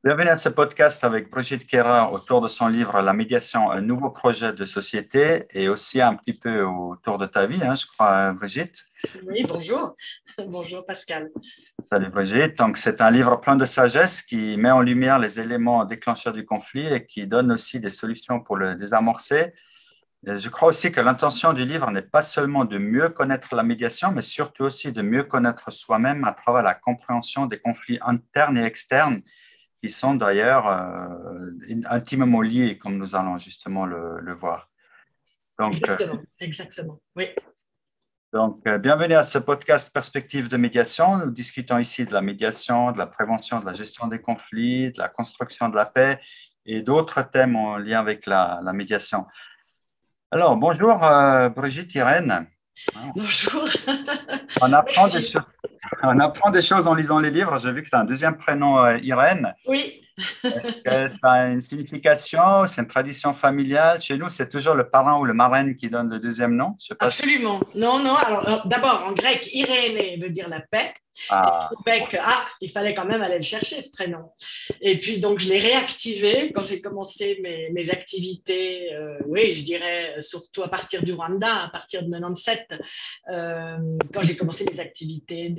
Bienvenue à ce podcast avec Brigitte Kera autour de son livre La médiation, un nouveau projet de société et aussi un petit peu autour de ta vie, je crois, Brigitte. Oui, bonjour. Bonjour Pascal. Salut Brigitte. Donc, c'est un livre plein de sagesse qui met en lumière les éléments déclencheurs du conflit et qui donne aussi des solutions pour le désamorcer. Et je crois aussi que l'intention du livre n'est pas seulement de mieux connaître la médiation, mais surtout aussi de mieux connaître soi-même à travers la compréhension des conflits internes et externes qui sont d'ailleurs intimement liés, comme nous allons justement le voir. Donc, Exactement, exactement. Oui. Bienvenue à ce podcast Perspective de médiation. Nous discutons ici de la médiation, de la prévention, de la gestion des conflits, de la construction de la paix et d'autres thèmes en lien avec la médiation. Alors, bonjour Brigitte Irène. Bonjour. On apprend des Merci. choses, on apprend des choses en lisant les livres. J'ai vu que tu as un deuxième prénom, Irène. Oui, Est-ce que ça a une signification? C'est une tradition familiale? Chez nous, c'est toujours le parrain ou le marraine qui donne le deuxième nom. Je sais pas si... absolument. Non, non. Alors, d'abord, en grec, Irénée veut dire la paix. Et je Ah, trouvais que, il fallait quand même aller le chercher, ce prénom. Et puis, donc, je l'ai réactivé quand j'ai commencé mes activités, oui, je dirais surtout à partir du Rwanda, à partir de 97, quand j'ai commencé mes activités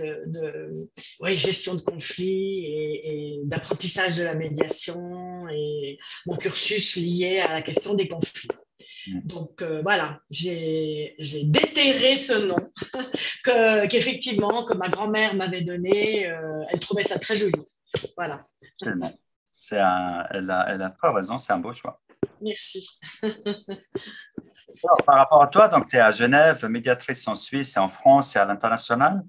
oui, gestion de conflits et d'apprentissage de la médiation et mon cursus lié à la question des conflits. Donc voilà, j'ai déterré ce nom qu'effectivement, que ma grand-mère m'avait donné. Elle trouvait ça très joli. Voilà. absolument. Elle a pas raison, c'est un beau choix. Merci. Alors, par rapport à toi, donc tu es à Genève, médiatrice en Suisse et en France et à l'international.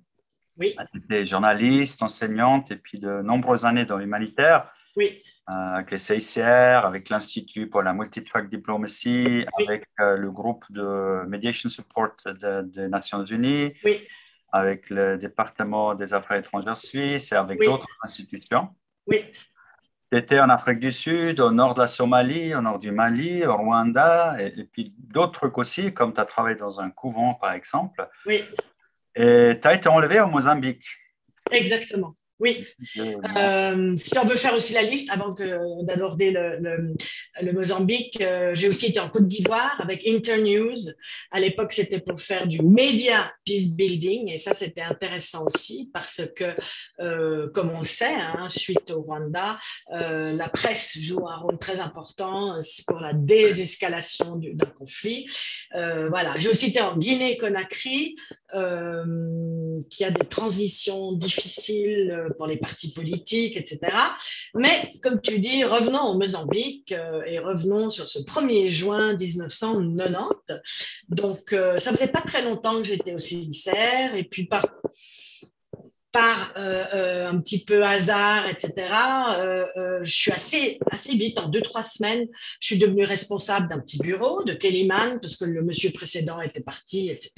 Oui, Tu es journaliste, enseignante et puis de nombreuses années dans l'humanitaire, oui, avec les CICR, avec l'Institut pour la Multitrack Diplomacy, oui, avec le groupe de Mediation Support des Nations Unies, oui, avec le département des Affaires étrangères suisse et avec oui, d'autres institutions. oui. Tu étais en Afrique du Sud, au nord de la Somalie, au nord du Mali, au Rwanda, et puis d'autres trucs aussi, comme tu as travaillé dans un couvent, par exemple. Oui, Et tu as été enlevé au Mozambique. exactement. Oui. Si on veut faire aussi la liste, avant d'aborder le Mozambique, j'ai aussi été en Côte d'Ivoire avec Internews. À l'époque, c'était pour faire du media peace building, et ça, c'était intéressant aussi parce que, comme on sait, suite au Rwanda, la presse joue un rôle très important pour la désescalation d'un conflit. Voilà. J'ai aussi été en Guinée-Conakry, qui a des transitions difficiles pour les partis politiques, etc. Mais, comme tu dis, revenons au Mozambique et revenons sur ce 1er juin 1990. Donc, ça faisait pas très longtemps que j'étais au CICR et puis par un petit peu hasard, etc., je suis assez vite, en 2-3 semaines, je suis devenue responsable d'un petit bureau de Kellyman, parce que le monsieur précédent était parti, etc.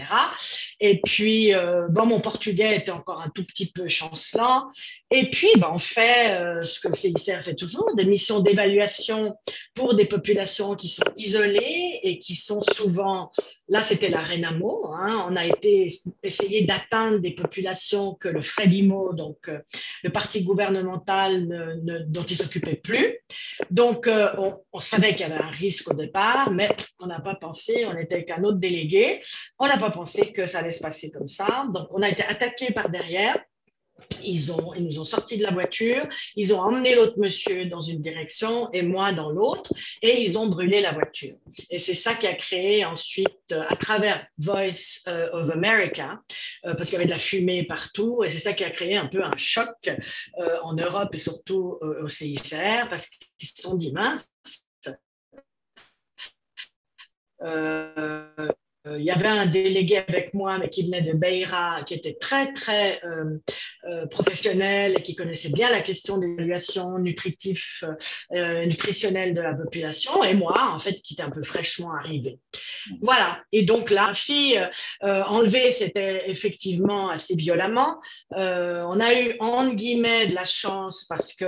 Et puis, mon portugais était encore un tout petit peu chancelant. Et puis, on fait ce que le CICR fait toujours, des missions d'évaluation pour des populations qui sont isolées et qui sont souvent... Là, c'était la RENAMO. On a essayé d'atteindre des populations que le FRELIMO, donc le parti gouvernemental, dont il ne s'occupait plus. Donc, on savait qu'il y avait un risque au départ, mais on n'a pas pensé, on était avec un autre délégué, on n'a pas pensé que ça allait se passer comme ça. Donc, on a été attaqué par derrière. Ils nous ont sortis de la voiture, ils ont emmené l'autre monsieur dans une direction et moi dans l'autre, et ils ont brûlé la voiture. Et c'est ça qui a créé ensuite, à travers Voice of America, parce qu'il y avait de la fumée partout, et c'est ça qui a créé un peu un choc en Europe et surtout au CICR, parce qu'ils se sont dit, mince, il y avait un délégué avec moi, mais qui venait de Beira, qui était très, très professionnel et qui connaissait bien la question d'évaluation nutritionnelle de la population, et moi, en fait, qui était un peu fraîchement arrivé. Voilà. Et donc, la fille enlevée, c'était effectivement assez violemment. On a eu, entre guillemets, de la chance parce que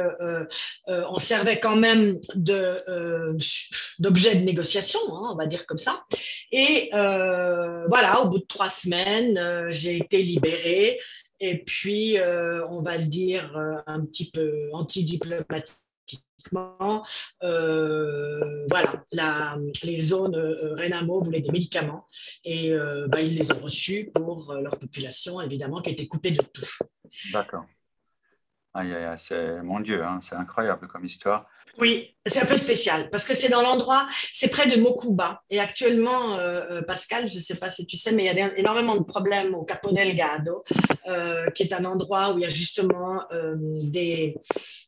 on servait quand même d'objet de négociation, on va dire comme ça. Et voilà, au bout de 3 semaines, j'ai été libérée. Et puis, on va le dire, un petit peu antidiplomatique. voilà, les zones Renamo voulaient des médicaments et ils les ont reçus pour leur population, évidemment, qui était coupée de tout. D'accord. Aïe, aïe, aïe, c'est mon Dieu, hein, c'est incroyable comme histoire. Oui, c'est un peu spécial parce que c'est dans l'endroit, c'est près de Mokuba. Et actuellement, Pascal, je ne sais pas si tu sais, mais il y a énormément de problèmes au Capo Delgado, qui est un endroit où il y a justement des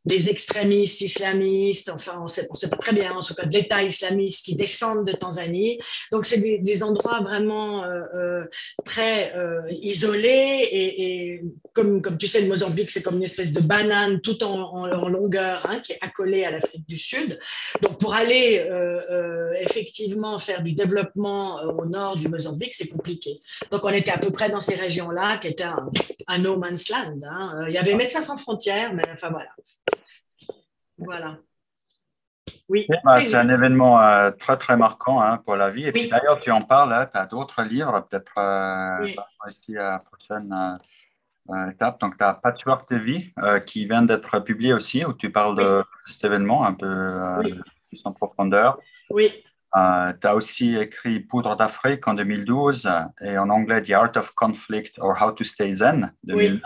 extrémistes islamistes, enfin, on sait pas très bien, en tout cas de l'État islamiste qui descendent de Tanzanie. Donc, c'est des endroits vraiment très isolés. Et comme tu sais, le Mozambique, c'est comme une espèce de banane tout en longueur, hein, qui est accolée à l'Afrique du Sud. Donc, pour aller effectivement faire du développement au nord du Mozambique, c'est compliqué. Donc, on était à peu près dans ces régions-là, qui étaient un no man's land. Hein. Il y avait Médecins sans frontières, mais enfin voilà. Voilà. Oui. C'est un événement très, très marquant, hein, pour la vie. Et puis Oui. d'ailleurs, tu en parles, hein, tu as d'autres livres, peut-être Oui. ici à la prochaine étape. Donc, tu as Patchwork de vie qui vient d'être publié aussi, où tu parles de cet événement un peu plus en profondeur. Oui. Tu as aussi écrit Poudre d'Afrique en 2012 et en anglais The Art of Conflict or How to Stay Zen 2009. Oui.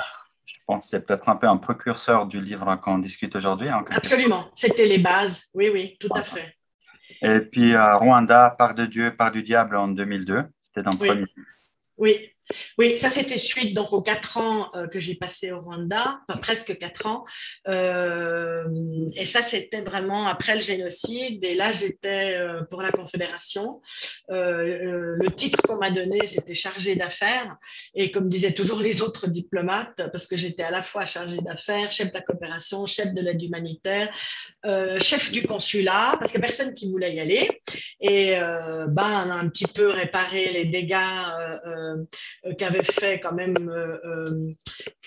Je pense que c'est peut-être un peu un précurseur du livre qu'on discute aujourd'hui. Absolument, c'était les bases. Oui, oui, tout à fait. Et puis Rwanda, Part de Dieu, Part du diable en 2002. C'était dans le premier. Oui. Oui, ça c'était suite donc aux 4 ans que j'ai passé au Rwanda, enfin, presque 4 ans. Et ça c'était vraiment après le génocide. Et là j'étais pour la Confédération. Le titre qu'on m'a donné c'était chargé d'affaires. Et comme disaient toujours les autres diplomates, parce que j'étais à la fois chargé d'affaires, chef de la coopération, chef de l'aide humanitaire, chef du consulat, parce qu'il n'y a personne qui voulait y aller. Et on a un petit peu réparé les dégâts qu'avaient fait quand même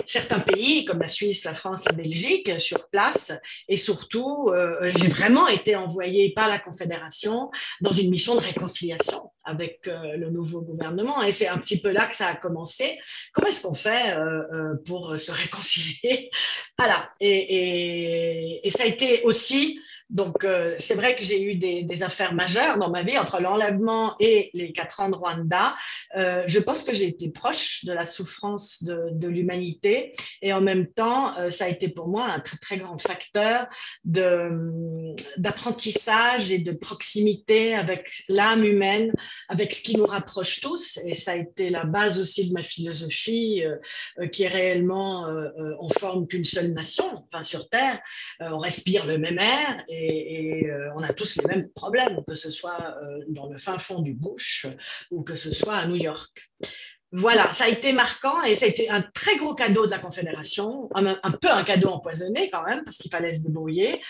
certains pays comme la Suisse, la France, la Belgique sur place. Et surtout, j'ai vraiment été envoyée par la Confédération dans une mission de réconciliation avec le nouveau gouvernement. Et c'est un petit peu là que ça a commencé. Comment est-ce qu'on fait pour se réconcilier? Voilà. Et ça a été aussi... Donc, c'est vrai que j'ai eu des affaires majeures dans ma vie entre l'enlèvement et les 4 ans de Rwanda. Je pense que j'ai été proche de la souffrance de l'humanité et en même temps, ça a été pour moi un très, très grand facteur d'apprentissage et de proximité avec l'âme humaine, avec ce qui nous rapproche tous. Et ça a été la base aussi de ma philosophie qui est réellement, on forme qu'une seule nation, enfin sur Terre, on respire le même air et on a tous les mêmes problèmes, que ce soit dans le fin fond du bush ou que ce soit à New York. Voilà, ça a été marquant et ça a été un très gros cadeau de la Confédération, un peu un cadeau empoisonné quand même, parce qu'il fallait se débrouiller.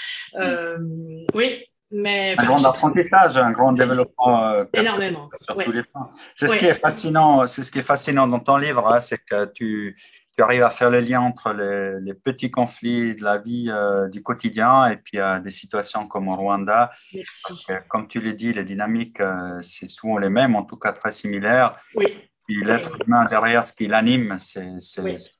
Oui, mais... Un grand apprentissage, un grand développement énormément sur tous les plans. C'est ce qui est fascinant, c'est ce qui est fascinant dans ton livre, hein, c'est que tu arrives à faire le lien entre les petits conflits de la vie du quotidien et puis des situations comme au Rwanda. Merci. Comme tu l'as dit, les dynamiques, c'est souvent les mêmes, en tout cas très similaires. Oui. Et l'être humain derrière, ce qui l'anime, c'est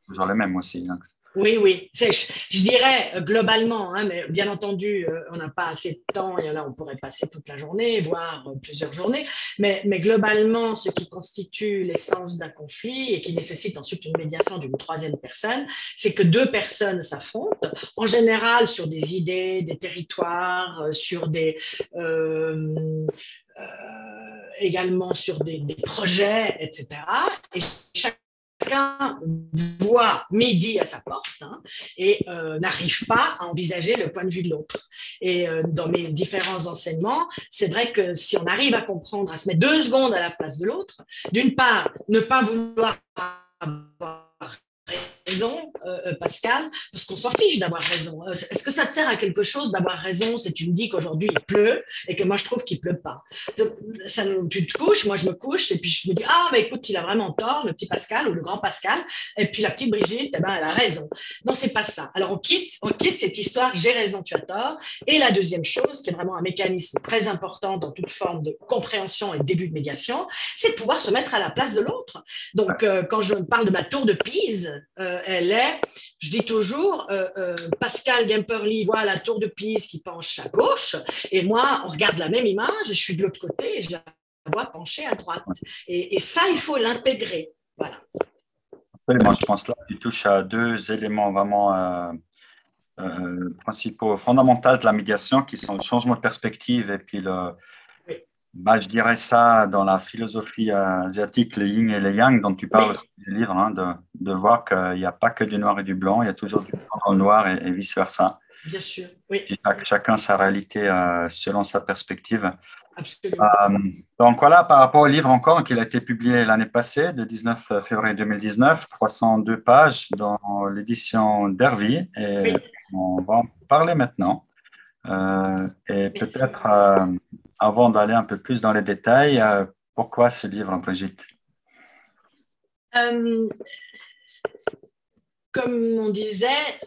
toujours le même aussi. Donc. Oui, oui. Je dirais globalement, hein, mais bien entendu, on n'a pas assez de temps et là, on pourrait passer toute la journée, voire plusieurs journées. Mais globalement, ce qui constitue l'essence d'un conflit et qui nécessite ensuite une médiation d'une troisième personne, c'est que 2 personnes s'affrontent, en général sur des idées, des territoires, sur des... également sur des projets, etc. Et chacun voit midi à sa porte et n'arrive pas à envisager le point de vue de l'autre. Et dans mes différents enseignements, c'est vrai que si on arrive à comprendre, à se mettre 2 secondes à la place de l'autre, d'une part, ne pas vouloir avoir raison, Pascal, parce qu'on s'en fiche d'avoir raison. Est-ce que ça te sert à quelque chose d'avoir raison si tu me dis qu'aujourd'hui il pleut et que moi je trouve qu'il pleut pas? Tu te couches, moi je me couche et puis je me dis ah mais écoute il a vraiment tort le petit Pascal ou le grand Pascal et puis la petite Brigitte elle a raison. Non c'est pas ça. Alors on quitte cette histoire j'ai raison tu as tort. Et la deuxième chose qui est vraiment un mécanisme très important dans toute forme de compréhension et de début de médiation, c'est de pouvoir se mettre à la place de l'autre. Donc quand je parle de ma tour de Pise elle est, je dis toujours, Pascal Gemperly voit la tour de Pise qui penche à gauche, et moi, on regarde la même image, je suis de l'autre côté, et je la vois pencher à droite. Et ça, il faut l'intégrer. Voilà. Moi, je pense là, tu touches à deux éléments vraiment principaux, fondamentaux de la médiation, qui sont le changement de perspective et puis je dirais ça dans la philosophie asiatique, le yin et le yang, dont tu parles du livre, hein, de voir qu'il n'y a pas que du noir et du blanc, il y a toujours du blanc dans le noir et vice-versa. Bien sûr, oui. Chacun sa réalité selon sa perspective. Absolument. Donc voilà, par rapport au livre encore, qui a été publié l'année passée, le 19 février 2019, 302 pages dans l'édition d'Hervy, et on va en parler maintenant. Et peut-être, avant d'aller un peu plus dans les détails, pourquoi ce livre, Brigitte? Comme on disait,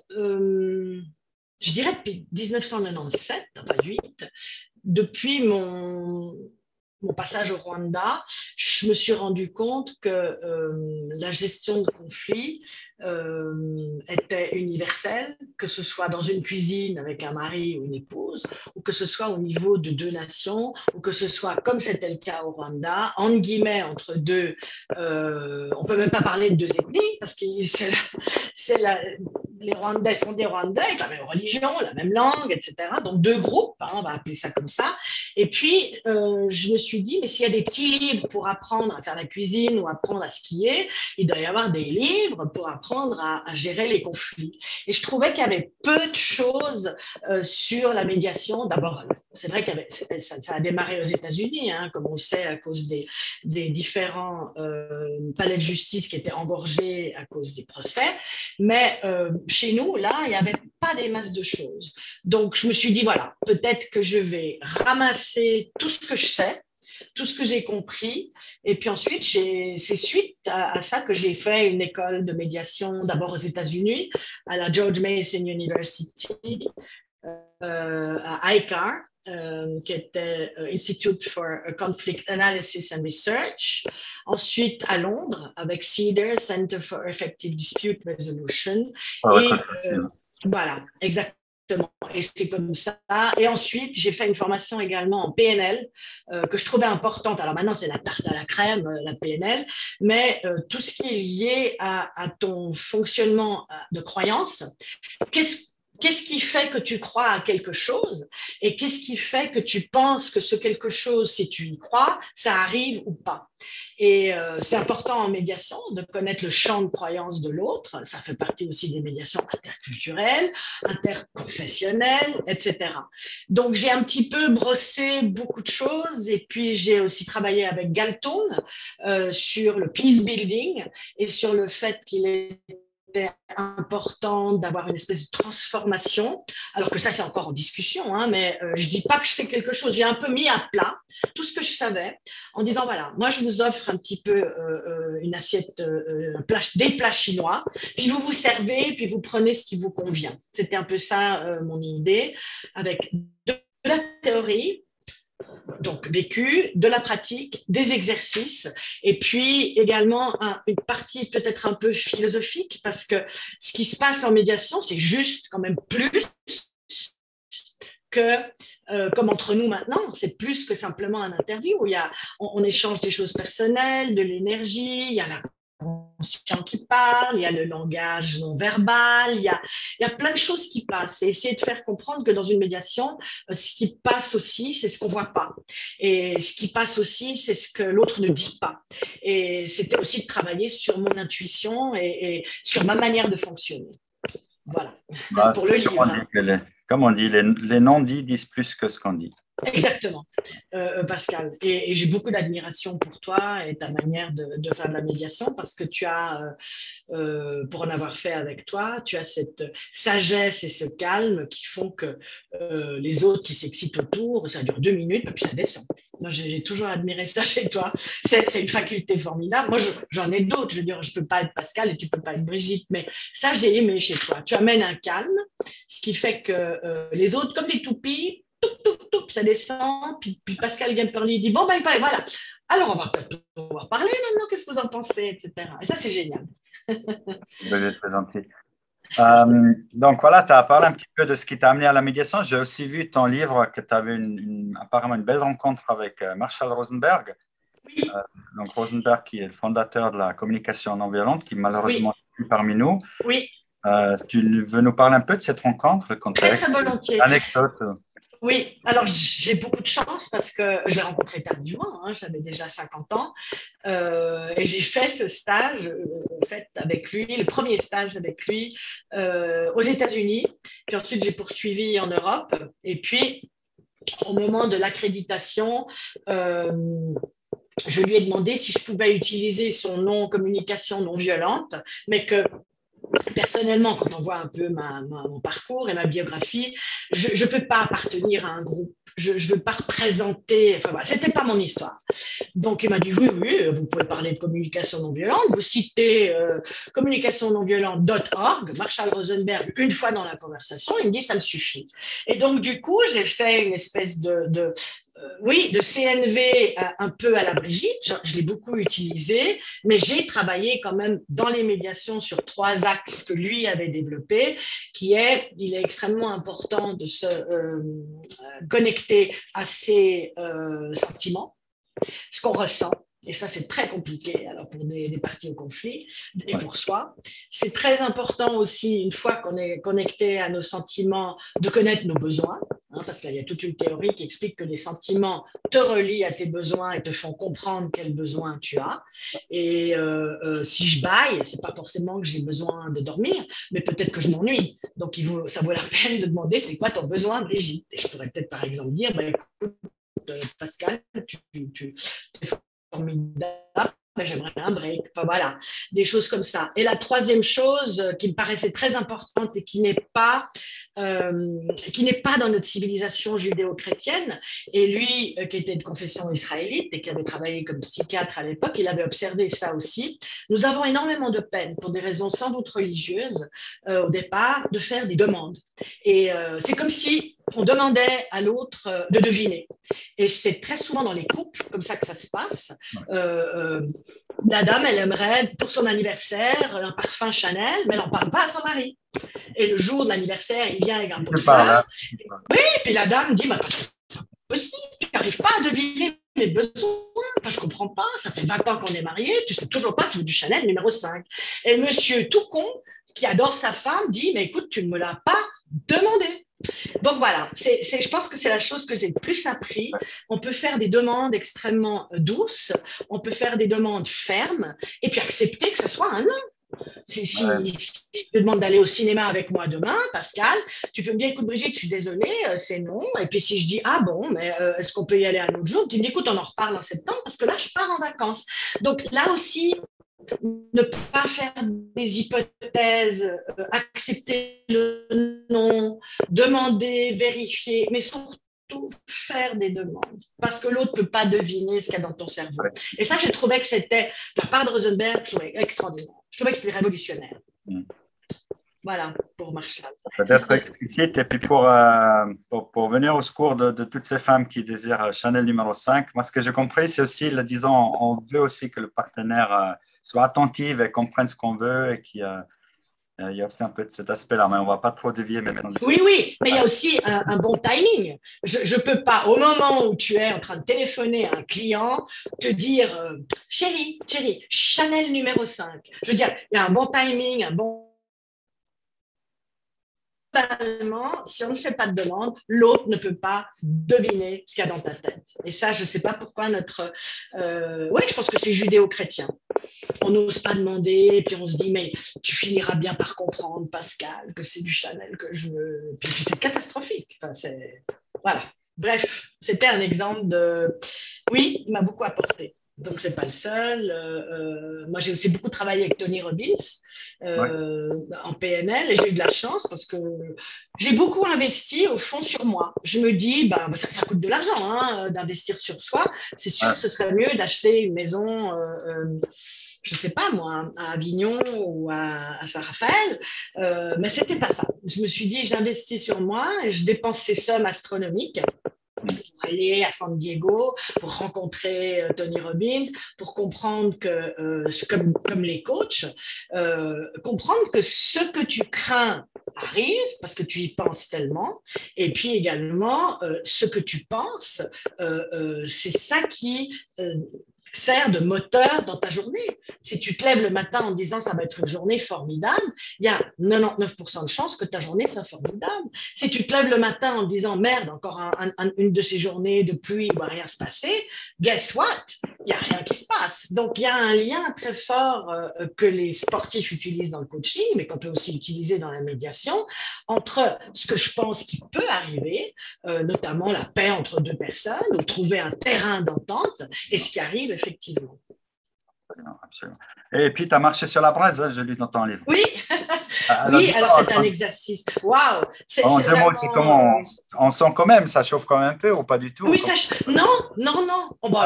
je dirais depuis 1997, pas 8, depuis mon passage au Rwanda, je me suis rendu compte que la gestion de conflits était universelle, que ce soit dans une cuisine avec un mari ou une épouse, ou que ce soit au niveau de deux nations, ou que ce soit, comme c'était le cas au Rwanda, entre guillemets, entre deux, on ne peut même pas parler de deux ethnies, parce que les Rwandais sont des Rwandais, avec la même religion, la même langue, etc. Donc deux groupes, hein, on va appeler ça comme ça. Et puis, je me suis dit, mais s'il y a des petits livres pour apprendre à faire la cuisine ou apprendre à skier, il doit y avoir des livres pour apprendre à gérer les conflits. Et je trouvais qu'il y avait peu de choses sur la médiation. D'abord, c'est vrai que ça a démarré aux États-Unis, hein, comme on le sait, à cause des différents palais de justice qui étaient engorgés à cause des procès. Mais chez nous, là, il n'y avait pas des masses de choses. Donc, je me suis dit, voilà, peut-être que je vais ramasser tout ce que je sais, tout ce que j'ai compris. Et puis ensuite, c'est suite à ça que j'ai fait une école de médiation, d'abord aux États-Unis, à la George Mason University, à ICAR, qui était Institute for Conflict Analysis and Research. Ensuite, à Londres, avec CEDAR, Center for Effective Dispute Resolution. Voilà, exactement. Et c'est comme ça. Et ensuite, j'ai fait une formation également en PNL que je trouvais importante. Alors maintenant, c'est la tarte à la crème, la PNL, mais tout ce qui est lié à ton fonctionnement de croyance, qu'est-ce qui fait que tu crois à quelque chose et qu'est-ce qui fait que tu penses que ce quelque chose, si tu y crois, ça arrive ou pas. Et c'est important en médiation de connaître le champ de croyance de l'autre. Ça fait partie aussi des médiations interculturelles, interconfessionnelles, etc. Donc, j'ai un petit peu brossé beaucoup de choses et puis j'ai aussi travaillé avec Galtung sur le peace building et sur le fait qu'il est important d'avoir une espèce de transformation, alors que ça c'est encore en discussion, hein, mais je dis pas que je sais quelque chose, j'ai un peu mis à plat tout ce que je savais en disant voilà, moi je vous offre un petit peu une assiette, des plats chinois, puis vous vous servez, puis vous prenez ce qui vous convient. C'était un peu ça mon idée, avec de la théorie, donc vécu, de la pratique, des exercices, et puis également une partie peut-être un peu philosophique, parce que ce qui se passe en médiation, c'est juste quand même plus que, comme entre nous maintenant, c'est plus que simplement un interview, où on échange des choses personnelles, de l'énergie, il y a la conscient qui parle, il y a le langage non verbal, il y a plein de choses qui passent. Et essayer de faire comprendre que dans une médiation, ce qui passe aussi, c'est ce qu'on ne voit pas. Et ce qui passe aussi, c'est ce que l'autre ne dit pas. Et c'était aussi de travailler sur mon intuition et sur ma manière de fonctionner. Voilà, pour le livre. Comme on dit, les non-dits disent plus que ce qu'on dit. Exactement, Pascal. Et j'ai beaucoup d'admiration pour toi et ta manière de faire de la médiation parce que tu as, pour en avoir fait avec toi, tu as cette sagesse et ce calme qui font que les autres qui s'excitent autour, ça dure 2 minutes et puis ça descend. Moi, j'ai toujours admiré ça chez toi. C'est une faculté formidable. Moi, j'en ai d'autres. Je veux dire, je ne peux pas être Pascal et tu ne peux pas être Brigitte, mais ça, j'ai aimé chez toi. Tu amènes un calme, ce qui fait que les autres, comme des toupies, ça descend, puis Pascal Gamperly dit, bon, ben voilà, alors on va pouvoir parler maintenant, qu'est-ce que vous en pensez, etc. Et ça, c'est génial. Vous êtes très gentil. Donc voilà, tu as parlé un petit peu de ce qui t'a amené à la médiation. J'ai aussi vu ton livre que tu avais apparemment une belle rencontre avec Marshall Rosenberg. Oui. Donc Rosenberg qui est le fondateur de la communication non violente, qui malheureusement n'est plus parmi nous. Oui. Tu veux nous parler un peu de cette rencontre, le contexte, très volontiers. Anecdote. Oui, alors j'ai beaucoup de chance parce que je l'ai rencontré tardivement, j'avais déjà 50 ans, et j'ai fait ce stage avec lui, le premier stage avec lui aux États-Unis, puis ensuite j'ai poursuivi en Europe, et puis au moment de l'accréditation, je lui ai demandé si je pouvais utiliser son nom communication non violente, mais que personnellement, quand on voit un peu mon parcours et ma biographie, je ne peux pas appartenir à un groupe. Je ne veux pas représenter. Enfin, voilà, ce n'était pas mon histoire. Donc, il m'a dit oui, vous pouvez parler de communication non violente. Vous citez communicationnonviolente.org, Marshall Rosenberg, une fois dans la conversation. Il me dit ça me suffit. Et donc, du coup, j'ai fait une espèce de CNV un peu à la Brigitte, je l'ai beaucoup utilisé, mais j'ai travaillé quand même dans les médiations sur 3 axes que lui avait développés, il est extrêmement important de se connecter à ses sentiments, ce qu'on ressent. Et ça, c'est très compliqué alors pour des parties au conflit et pour soi. C'est très important aussi, une fois qu'on est connecté à nos sentiments, de connaître nos besoins, parce qu'il y a toute une théorie qui explique que les sentiments te relient à tes besoins et te font comprendre quels besoins tu as. Et si je bâille, ce n'est pas forcément que j'ai besoin de dormir, mais peut-être que je m'ennuie. Donc, ça vaut la peine de demander c'est quoi ton besoin, Brigitte. Et je pourrais peut-être par exemple dire écoute, Pascal, tu es formidable, j'aimerais un break. Enfin, voilà, des choses comme ça. Et la troisième chose qui me paraissait très importante et qui n'est pas dans notre civilisation judéo-chrétienne, et lui qui était de confession israélite et qui avait travaillé comme psychiatre à l'époque, il avait observé ça aussi. Nous avons énormément de peine, pour des raisons sans doute religieuses, au départ, de faire des demandes. Et c'est comme si on demandait à l'autre de deviner. Et c'est très souvent dans les couples comme ça que ça se passe. La dame, elle aimerait pour son anniversaire un parfum Chanel, mais elle n'en parle pas à son mari. Et le jour de l'anniversaire, il vient avec un pot de fleurs. Oui, puis la dame dit c'est pas possible, tu n'arrives pas à deviner mes besoins. Enfin, je ne comprends pas, ça fait 20 ans qu'on est mariés, tu ne sais toujours pas que je veux du Chanel numéro 5. Et monsieur tout con, qui adore sa femme, dit mais écoute, tu ne me l'as pas demandé. Donc voilà, je pense que c'est la chose que j'ai le plus appris. On peut faire des demandes extrêmement douces, on peut faire des demandes fermes, et puis accepter que ce soit un non. Si je te demande d'aller au cinéma avec moi demain, Pascal, tu peux me dire, écoute Brigitte, je suis désolée, c'est non. Et puis si je dis, ah bon, mais est-ce qu'on peut y aller un autre jour? Tu me dis, écoute, on en reparle en septembre, parce que là, je pars en vacances. Donc là aussi, ne pas faire des hypothèses, accepter le non, demander, vérifier, mais surtout faire des demandes, parce que l'autre ne peut pas deviner ce qu'il y a dans ton cerveau. Et ça, j'ai trouvé que c'était, de la part de Rosenberg, je trouvais extraordinaire. Je trouvais que c'était révolutionnaire. Voilà, pour Marshall. Peut-être explicite, et puis pour venir au secours de toutes ces femmes qui désirent Chanel numéro 5, moi, ce que j'ai compris, c'est aussi, disons, on veut aussi que le partenaire soit attentif et comprenne ce qu'on veut, et qu'il y a aussi un peu de cet aspect-là, mais on ne va pas trop dévier maintenant. Oui, mais il y a aussi un bon timing. Je ne peux pas, au moment où tu es en train de téléphoner à un client, te dire chérie, Chanel numéro 5. Je veux dire, il y a un bon timing, un bon. Si on ne fait pas de demande, l'autre ne peut pas deviner ce qu'il y a dans ta tête. Et ça, je ne sais pas pourquoi je pense que c'est judéo-chrétien. On n'ose pas demander, et puis on se dit, mais tu finiras bien par comprendre, Pascal, que c'est du Chanel que je veux. Puis c'est catastrophique. Enfin, voilà. Bref, c'était un exemple de... Oui, il m'a beaucoup apporté. Donc, ce n'est pas le seul. Moi, j'ai aussi beaucoup travaillé avec Tony Robbins en PNL, et j'ai eu de la chance parce que j'ai beaucoup investi au fond sur moi. Je me dis, ça coûte de l'argent d'investir sur soi. C'est sûr que ce serait mieux d'acheter une maison je sais pas moi, à Avignon ou à Saint-Raphaël, mais c'était pas ça. Je me suis dit, j'investis sur moi et je dépense ces sommes astronomiques pour aller à San Diego, pour rencontrer Tony Robbins, pour comprendre que, comme les coachs, comprendre que ce que tu crains arrive parce que tu y penses tellement, et puis également ce que tu penses, c'est ça qui sert de moteur dans ta journée. Si tu te lèves le matin en disant ça va être une journée formidable, il y a 99% de chances que ta journée soit formidable. Si tu te lèves le matin en disant merde, encore une de ces journées de pluie, il ne va rien se passer, guess what? Il n'y a rien qui se passe. Donc, il y a un lien très fort que les sportifs utilisent dans le coaching, mais qu'on peut aussi utiliser dans la médiation, entre ce que je pense qui peut arriver, notamment la paix entre deux personnes, ou trouver un terrain d'entente, et ce qui arrive effectivement. Absolument. Et puis, tu as marché sur la braise, hein, je lis dans ton livre. Oui, oui, alors c'est un exercice. Waouh! En deux mots, c'est comment on sent quand même, ça chauffe quand même un peu ou pas du tout? Oui, non. Oh, bon,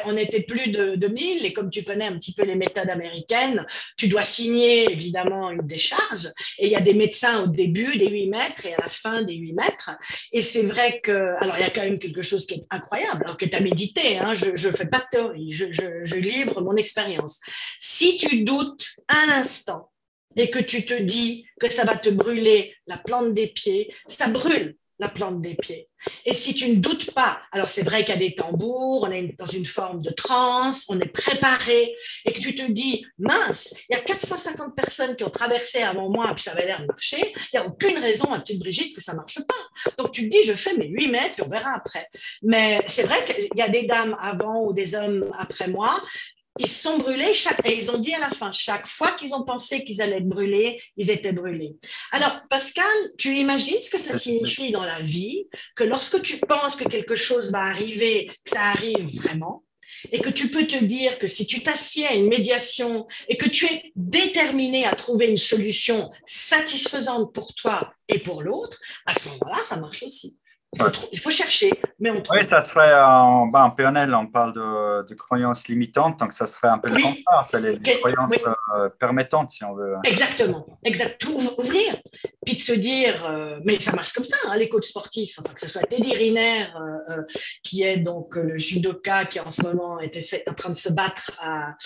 on était plus de 1000 et comme tu connais un petit peu les méthodes américaines, tu dois signer évidemment une décharge et il y a des médecins au début des 8 mètres et à la fin des 8 mètres. Et c'est vrai que, alors il y a quand même quelque chose qui est incroyable, alors que tu as médité, hein, je ne fais pas de théorie, je livre mon expérience. Si tu doutes un instant et que tu te dis que ça va te brûler la plante des pieds, ça brûle la plante des pieds. Et si tu ne doutes pas, alors c'est vrai qu'il y a des tambours, on est dans une forme de transe, on est préparé, et que tu te dis, mince, il y a 450 personnes qui ont traversé avant moi, puis ça avait l'air de marcher, il n'y a aucune raison, ma petite Brigitte, que ça ne marche pas. Donc tu te dis, je fais mes 8 mètres, puis on verra après. Mais c'est vrai qu'il y a des dames avant ou des hommes après moi, ils se sont brûlés et ils ont dit à la fin, chaque fois qu'ils ont pensé qu'ils allaient être brûlés, ils étaient brûlés. Alors, Pascal, tu imagines ce que ça signifie dans la vie, que lorsque tu penses que quelque chose va arriver, que ça arrive vraiment, et que tu peux te dire que si tu t'assieds à une médiation et que tu es déterminé à trouver une solution satisfaisante pour toi et pour l'autre, à ce moment-là, ça marche aussi. Il faut chercher, mais on trouve. Oui, ça serait en PNL, on parle de croyances limitantes, donc ça serait un peu le contraire, c'est les croyances permettantes, si on veut. Exactement, tout ouvrir, puis de se dire, mais ça marche comme ça, hein, les coachs sportifs, enfin, que ce soit Teddy Riner, qui est donc le judoka qui en ce moment est en train de se battre à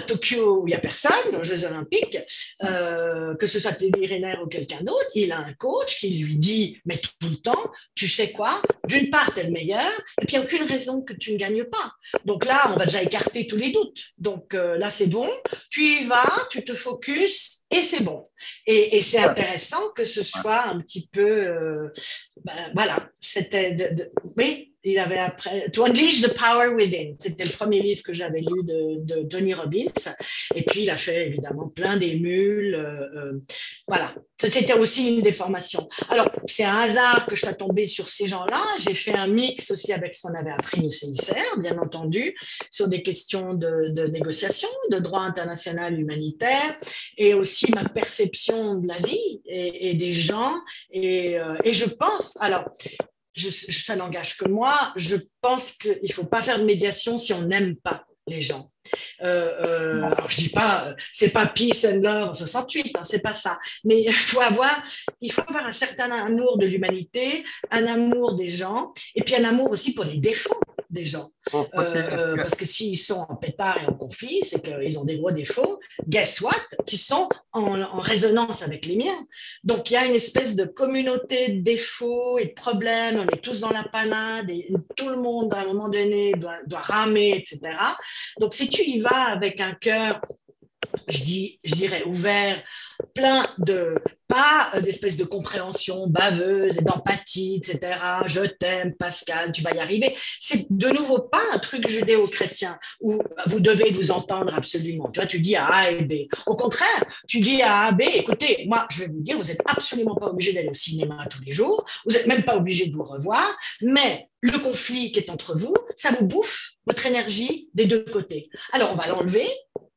Tokyo où il n'y a personne, aux Jeux Olympiques, que ce soit Teddy Riner ou quelqu'un d'autre, il a un coach qui lui dit, mais tout le temps, tu sais quoi, d'une part, tu es le meilleur, et puis il n'y a aucune raison que tu ne gagnes pas. Donc là, on va déjà écarter tous les doutes. Donc là, c'est bon, tu y vas, tu te focuses, et c'est bon. Et c'est intéressant que ce soit un petit peu, voilà, c'était, oui, il avait après, To Unleash the Power Within, c'était le premier livre que j'avais lu de Tony Robbins, et puis il a fait évidemment plein d'émules, voilà, c'était aussi une des formations. Alors, c'est un hasard que je sois tombée sur ces gens-là, j'ai fait un mix aussi avec ce qu'on avait appris au CICR, bien entendu, sur des questions de négociation, de droit international humanitaire, et aussi ma perception de la vie et des gens, et je pense, alors, ça n'engage que moi, je pense qu'il ne faut pas faire de médiation si on n'aime pas les gens. Alors je dis pas, c'est pas peace and love en 68, hein, c'est pas ça. Mais il faut avoir un certain amour de l'humanité, un amour des gens, et puis un amour aussi pour les défauts des gens. Parce que s'ils sont en pétard et en conflit, c'est qu'ils ont des gros défauts, guess what, qui sont en résonance avec les miens. Donc il y a une espèce de communauté de défauts et de problèmes, on est tous dans la panade, et tout le monde à un moment donné doit ramer, etc. Donc si tu y vas avec un cœur, je dirais ouvert, plein de, pas d'espèce de compréhension baveuse et d'empathie, etc. Je t'aime, Pascal, tu vas y arriver. C'est de nouveau pas un truc judéo-chrétien où vous devez vous entendre absolument. Tu vois, tu dis à A et B. Au contraire, tu dis à A, B, écoutez, moi, je vais vous dire, vous n'êtes absolument pas obligé d'aller au cinéma tous les jours, vous n'êtes même pas obligé de vous revoir, mais le conflit qui est entre vous, ça vous bouffe votre énergie des deux côtés. Alors, on va l'enlever,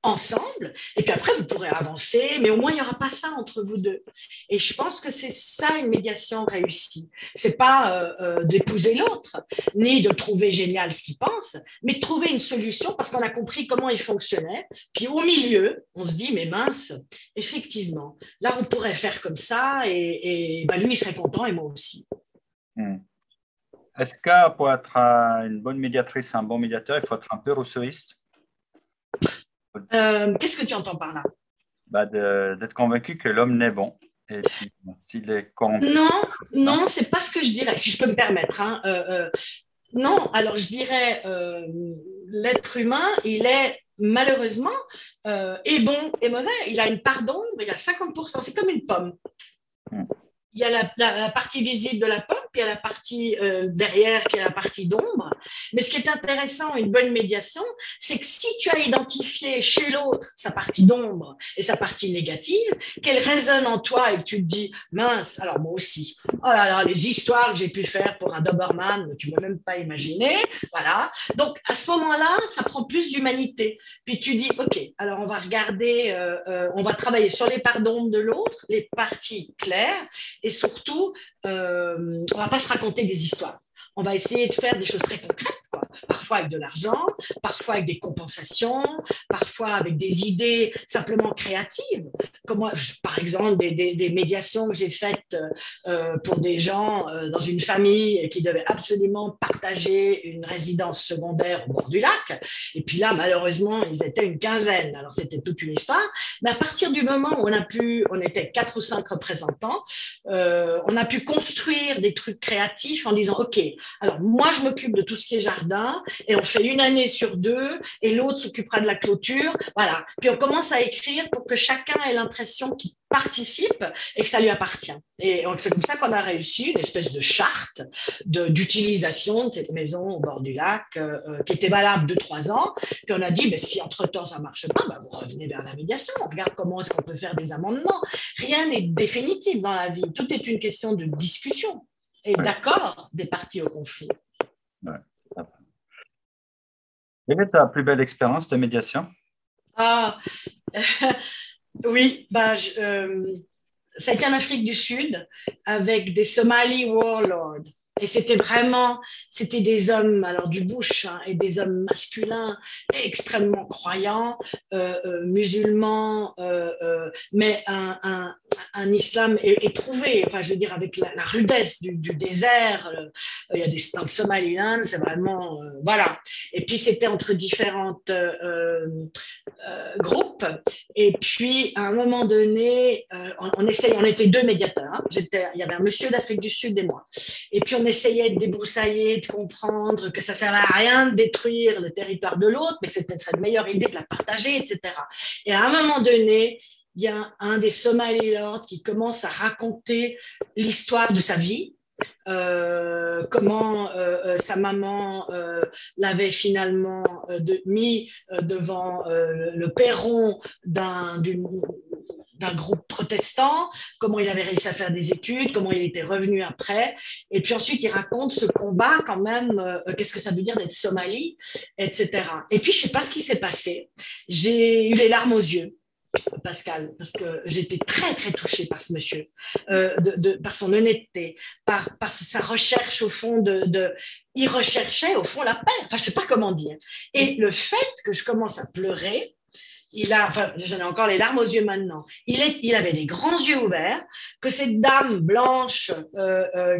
ensemble, et puis après, vous pourrez avancer, mais au moins, il n'y aura pas ça entre vous deux. Et je pense que c'est ça, une médiation réussie. C'est pas d'épouser l'autre, ni de trouver génial ce qu'il pense, mais de trouver une solution parce qu'on a compris comment il fonctionnait. Puis au milieu, on se dit, mais mince, effectivement, là, on pourrait faire comme ça, et ben, lui, il serait content, et moi aussi. Est-ce que pour être une bonne médiatrice, un bon médiateur, il faut être un peu rousseauiste? Qu'est-ce que tu entends par là? D'être convaincu que l'homme n'est bon. Et puis, s'il est corrompu. Non, c'est pas ce que je dirais, si je peux me permettre. Hein. Non, alors je dirais, l'être humain, il est malheureusement et bon et mauvais. Il a une part d'ombre, il a 50%, c'est comme une pomme. Il y a la partie visible de la pomme, puis il y a la partie derrière qui est la partie d'ombre. Mais ce qui est intéressant, une bonne médiation, c'est que si tu as identifié chez l'autre sa partie d'ombre et sa partie négative, qu'elle résonne en toi et que tu te dis, mince, alors moi aussi, oh là là, les histoires que j'ai pu faire pour un Doberman, tu ne peux même pas imaginer, voilà. Donc à ce moment-là, ça prend plus d'humanité. Puis tu dis, ok, alors on va regarder, on va travailler sur les parts d'ombre de l'autre, les parties claires. Et surtout, on ne va pas se raconter des histoires. On va essayer de faire des choses très concrètes, quoi. Parfois avec de l'argent, parfois avec des compensations, parfois avec des idées simplement créatives. Comme moi, par exemple, des médiations que j'ai faites pour des gens dans une famille qui devaient absolument partager une résidence secondaire au bord du lac. Et puis là, malheureusement, ils étaient une quinzaine. Alors, c'était toute une histoire. Mais à partir du moment où on était 4 ou 5 représentants, on a pu construire des trucs créatifs en disant, OK, alors moi, je m'occupe de tout ce qui est jardin et on fait une année sur 2 et l'autre s'occupera de la clôture. Voilà. Puis on commence à écrire pour que chacun ait l'impression qu'il participe et que ça lui appartient. Et c'est comme ça qu'on a réussi une espèce de charte d'utilisation de cette maison au bord du lac qui était valable 2-3 ans. Puis on a dit, si entre-temps ça ne marche pas, vous revenez vers la médiation. On regarde comment est-ce qu'on peut faire des amendements. Rien n'est définitif dans la vie. Tout est une question de discussion et d'accord des parties au conflit. Ouais. Quelle est ta plus belle expérience de médiation? Oui, ça a été en Afrique du Sud avec des Somali warlords. Et c'était des hommes, alors du bush, hein, et des hommes masculins extrêmement croyants, musulmans, mais un islam éprouvé, enfin, je veux dire, avec la rudesse du désert. Il y a dans le Somaliland, c'est vraiment, voilà. Et puis, c'était entre différentes groupes. Et puis, à un moment donné, on était 2 médiateurs. Hein. Il y avait un monsieur d'Afrique du Sud et moi. Et puis, on essayait de débroussailler, de comprendre que ça ne servait à rien de détruire le territoire de l'autre, mais que c'était une meilleure idée de la partager, etc. Et à un moment donné, il y a un des Somali-Lords qui commence à raconter l'histoire de sa vie, comment sa maman l'avait finalement mis devant le perron d'un groupe protestant, comment il avait réussi à faire des études, comment il était revenu après. Et puis ensuite, il raconte ce combat quand même, qu'est-ce que ça veut dire d'être Somali, etc. Et puis, je ne sais pas ce qui s'est passé. J'ai eu les larmes aux yeux, Pascal, parce que j'étais très, très touchée par ce monsieur, par son honnêteté, par sa recherche au fond il recherchait au fond la paix. Enfin, je ne sais pas comment dire. Et le fait que je commence à pleurer, j'en ai encore les larmes aux yeux maintenant. Il avait les grands yeux ouverts, que cette dame blanche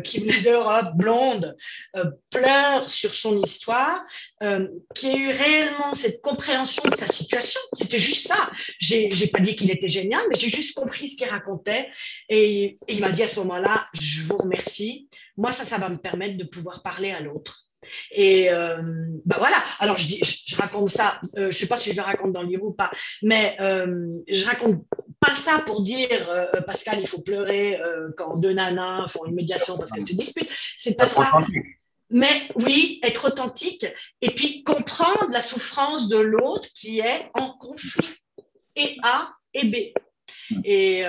qui venait d'Europe, blonde, pleure sur son histoire, qui a eu réellement cette compréhension de sa situation. C'était juste ça. J'ai pas dit qu'il était génial, mais j'ai juste compris ce qu'il racontait. Et il m'a dit à ce moment-là, je vous remercie. Moi, ça va me permettre de pouvoir parler à l'autre. Et voilà, alors je raconte ça, je ne sais pas si je le raconte dans le livre ou pas, mais je raconte pas ça pour dire Pascal, il faut pleurer quand 2 nanas font une médiation parce qu'elles se disputent, c'est pas ça. Mais oui, être authentique et puis comprendre la souffrance de l'autre qui est en conflit, et A et B. et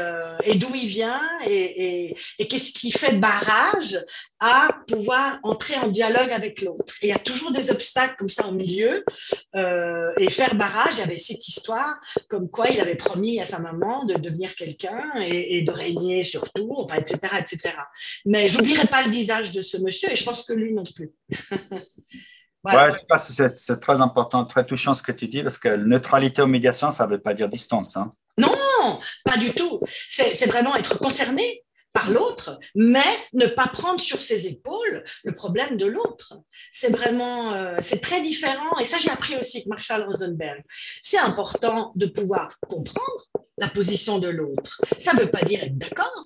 d'où il vient et qu'est-ce qui fait barrage à pouvoir entrer en dialogue avec l'autre. Et il y a toujours des obstacles comme ça au milieu et faire barrage, il y avait cette histoire comme quoi il avait promis à sa maman de devenir quelqu'un et de régner sur tout, enfin, etc., etc. Mais je n'oublierai pas le visage de ce monsieur et je pense que lui non plus. Voilà. Ouais, Voilà. je pense que c'est très important, très touchant ce que tu dis, parce que neutralité ou médiation, ça ne veut pas dire distance. Hein. Non, pas du tout. C'est vraiment être concerné par l'autre, mais ne pas prendre sur ses épaules le problème de l'autre. C'est vraiment, c'est très différent. Et ça, j'ai appris aussi avec Marshall Rosenberg. C'est important de pouvoir comprendre la position de l'autre. Ça ne veut pas dire être d'accord.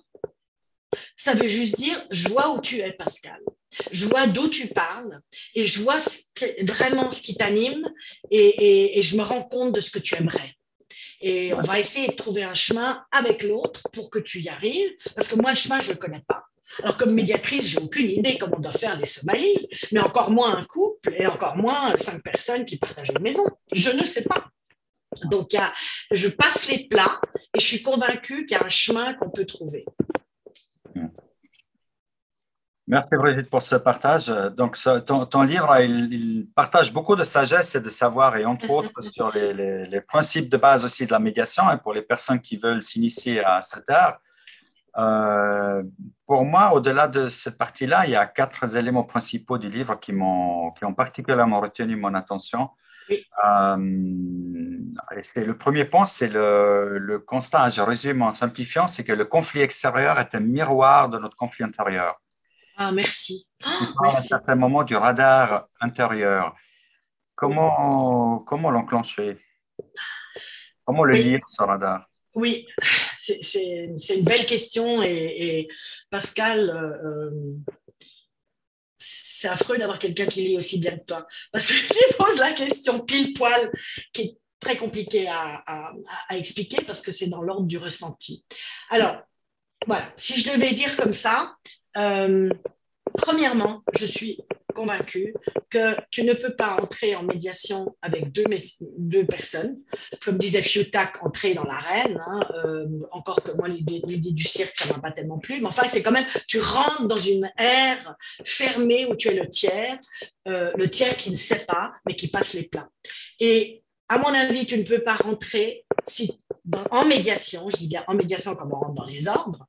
Ça veut juste dire, je vois où tu es, Pascal. Je vois d'où tu parles et je vois vraiment ce qui t'anime et je me rends compte de ce que tu aimerais. Et on va essayer de trouver un chemin avec l'autre pour que tu y arrives, parce que moi, le chemin, je ne le connais pas. Alors, comme médiatrice, je n'ai aucune idée comment on doit faire les Somalies, mais encore moins un couple et encore moins 5 personnes qui partagent une maison. Je ne sais pas. Donc, je passe les plats et je suis convaincue qu'il y a un chemin qu'on peut trouver. Merci Brigitte pour ce partage. Donc, ton livre, il partage beaucoup de sagesse et de savoir, et entre autres sur les principes de base aussi de la médiation, et pour les personnes qui veulent s'initier à cet art. Pour moi, au-delà de cette partie-là, il y a 4 éléments principaux du livre qui ont particulièrement retenu mon attention. Oui. Le premier point, c'est le constat, je résume en simplifiant, c'est que le conflit extérieur est un miroir de notre conflit intérieur. Ah, merci. Tu parles à un certain moment du radar intérieur. Comment l'enclencher? Comment le lire, ce radar? Oui, c'est une belle question et Pascal, c'est affreux d'avoir quelqu'un qui lit aussi bien que toi parce que tu poses la question pile poil qui est très compliquée à expliquer parce que c'est dans l'ordre du ressenti. Alors, voilà, si je devais dire comme ça, premièrement, je suis convaincue que tu ne peux pas entrer en médiation avec deux personnes. Comme disait Fiotak, entrer dans l'arène. Hein, encore que moi, l'idée du cirque, ça ne m'a pas tellement plu. Mais enfin, c'est quand même, tu rentres dans une ère fermée où tu es le tiers qui ne sait pas, mais qui passe les plats. Et à mon avis, tu ne peux pas rentrer en médiation, je dis bien en médiation comme on rentre dans les ordres,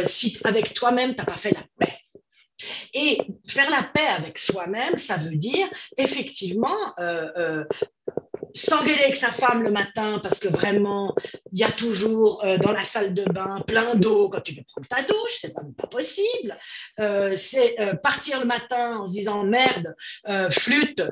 si avec toi-même, tu n'as pas fait la paix. Et faire la paix avec soi-même, ça veut dire effectivement s'engueuler avec sa femme le matin parce que vraiment, il y a toujours dans la salle de bain plein d'eau quand tu veux prendre ta douche, c'est pas possible. C'est partir le matin en se disant merde, flûte,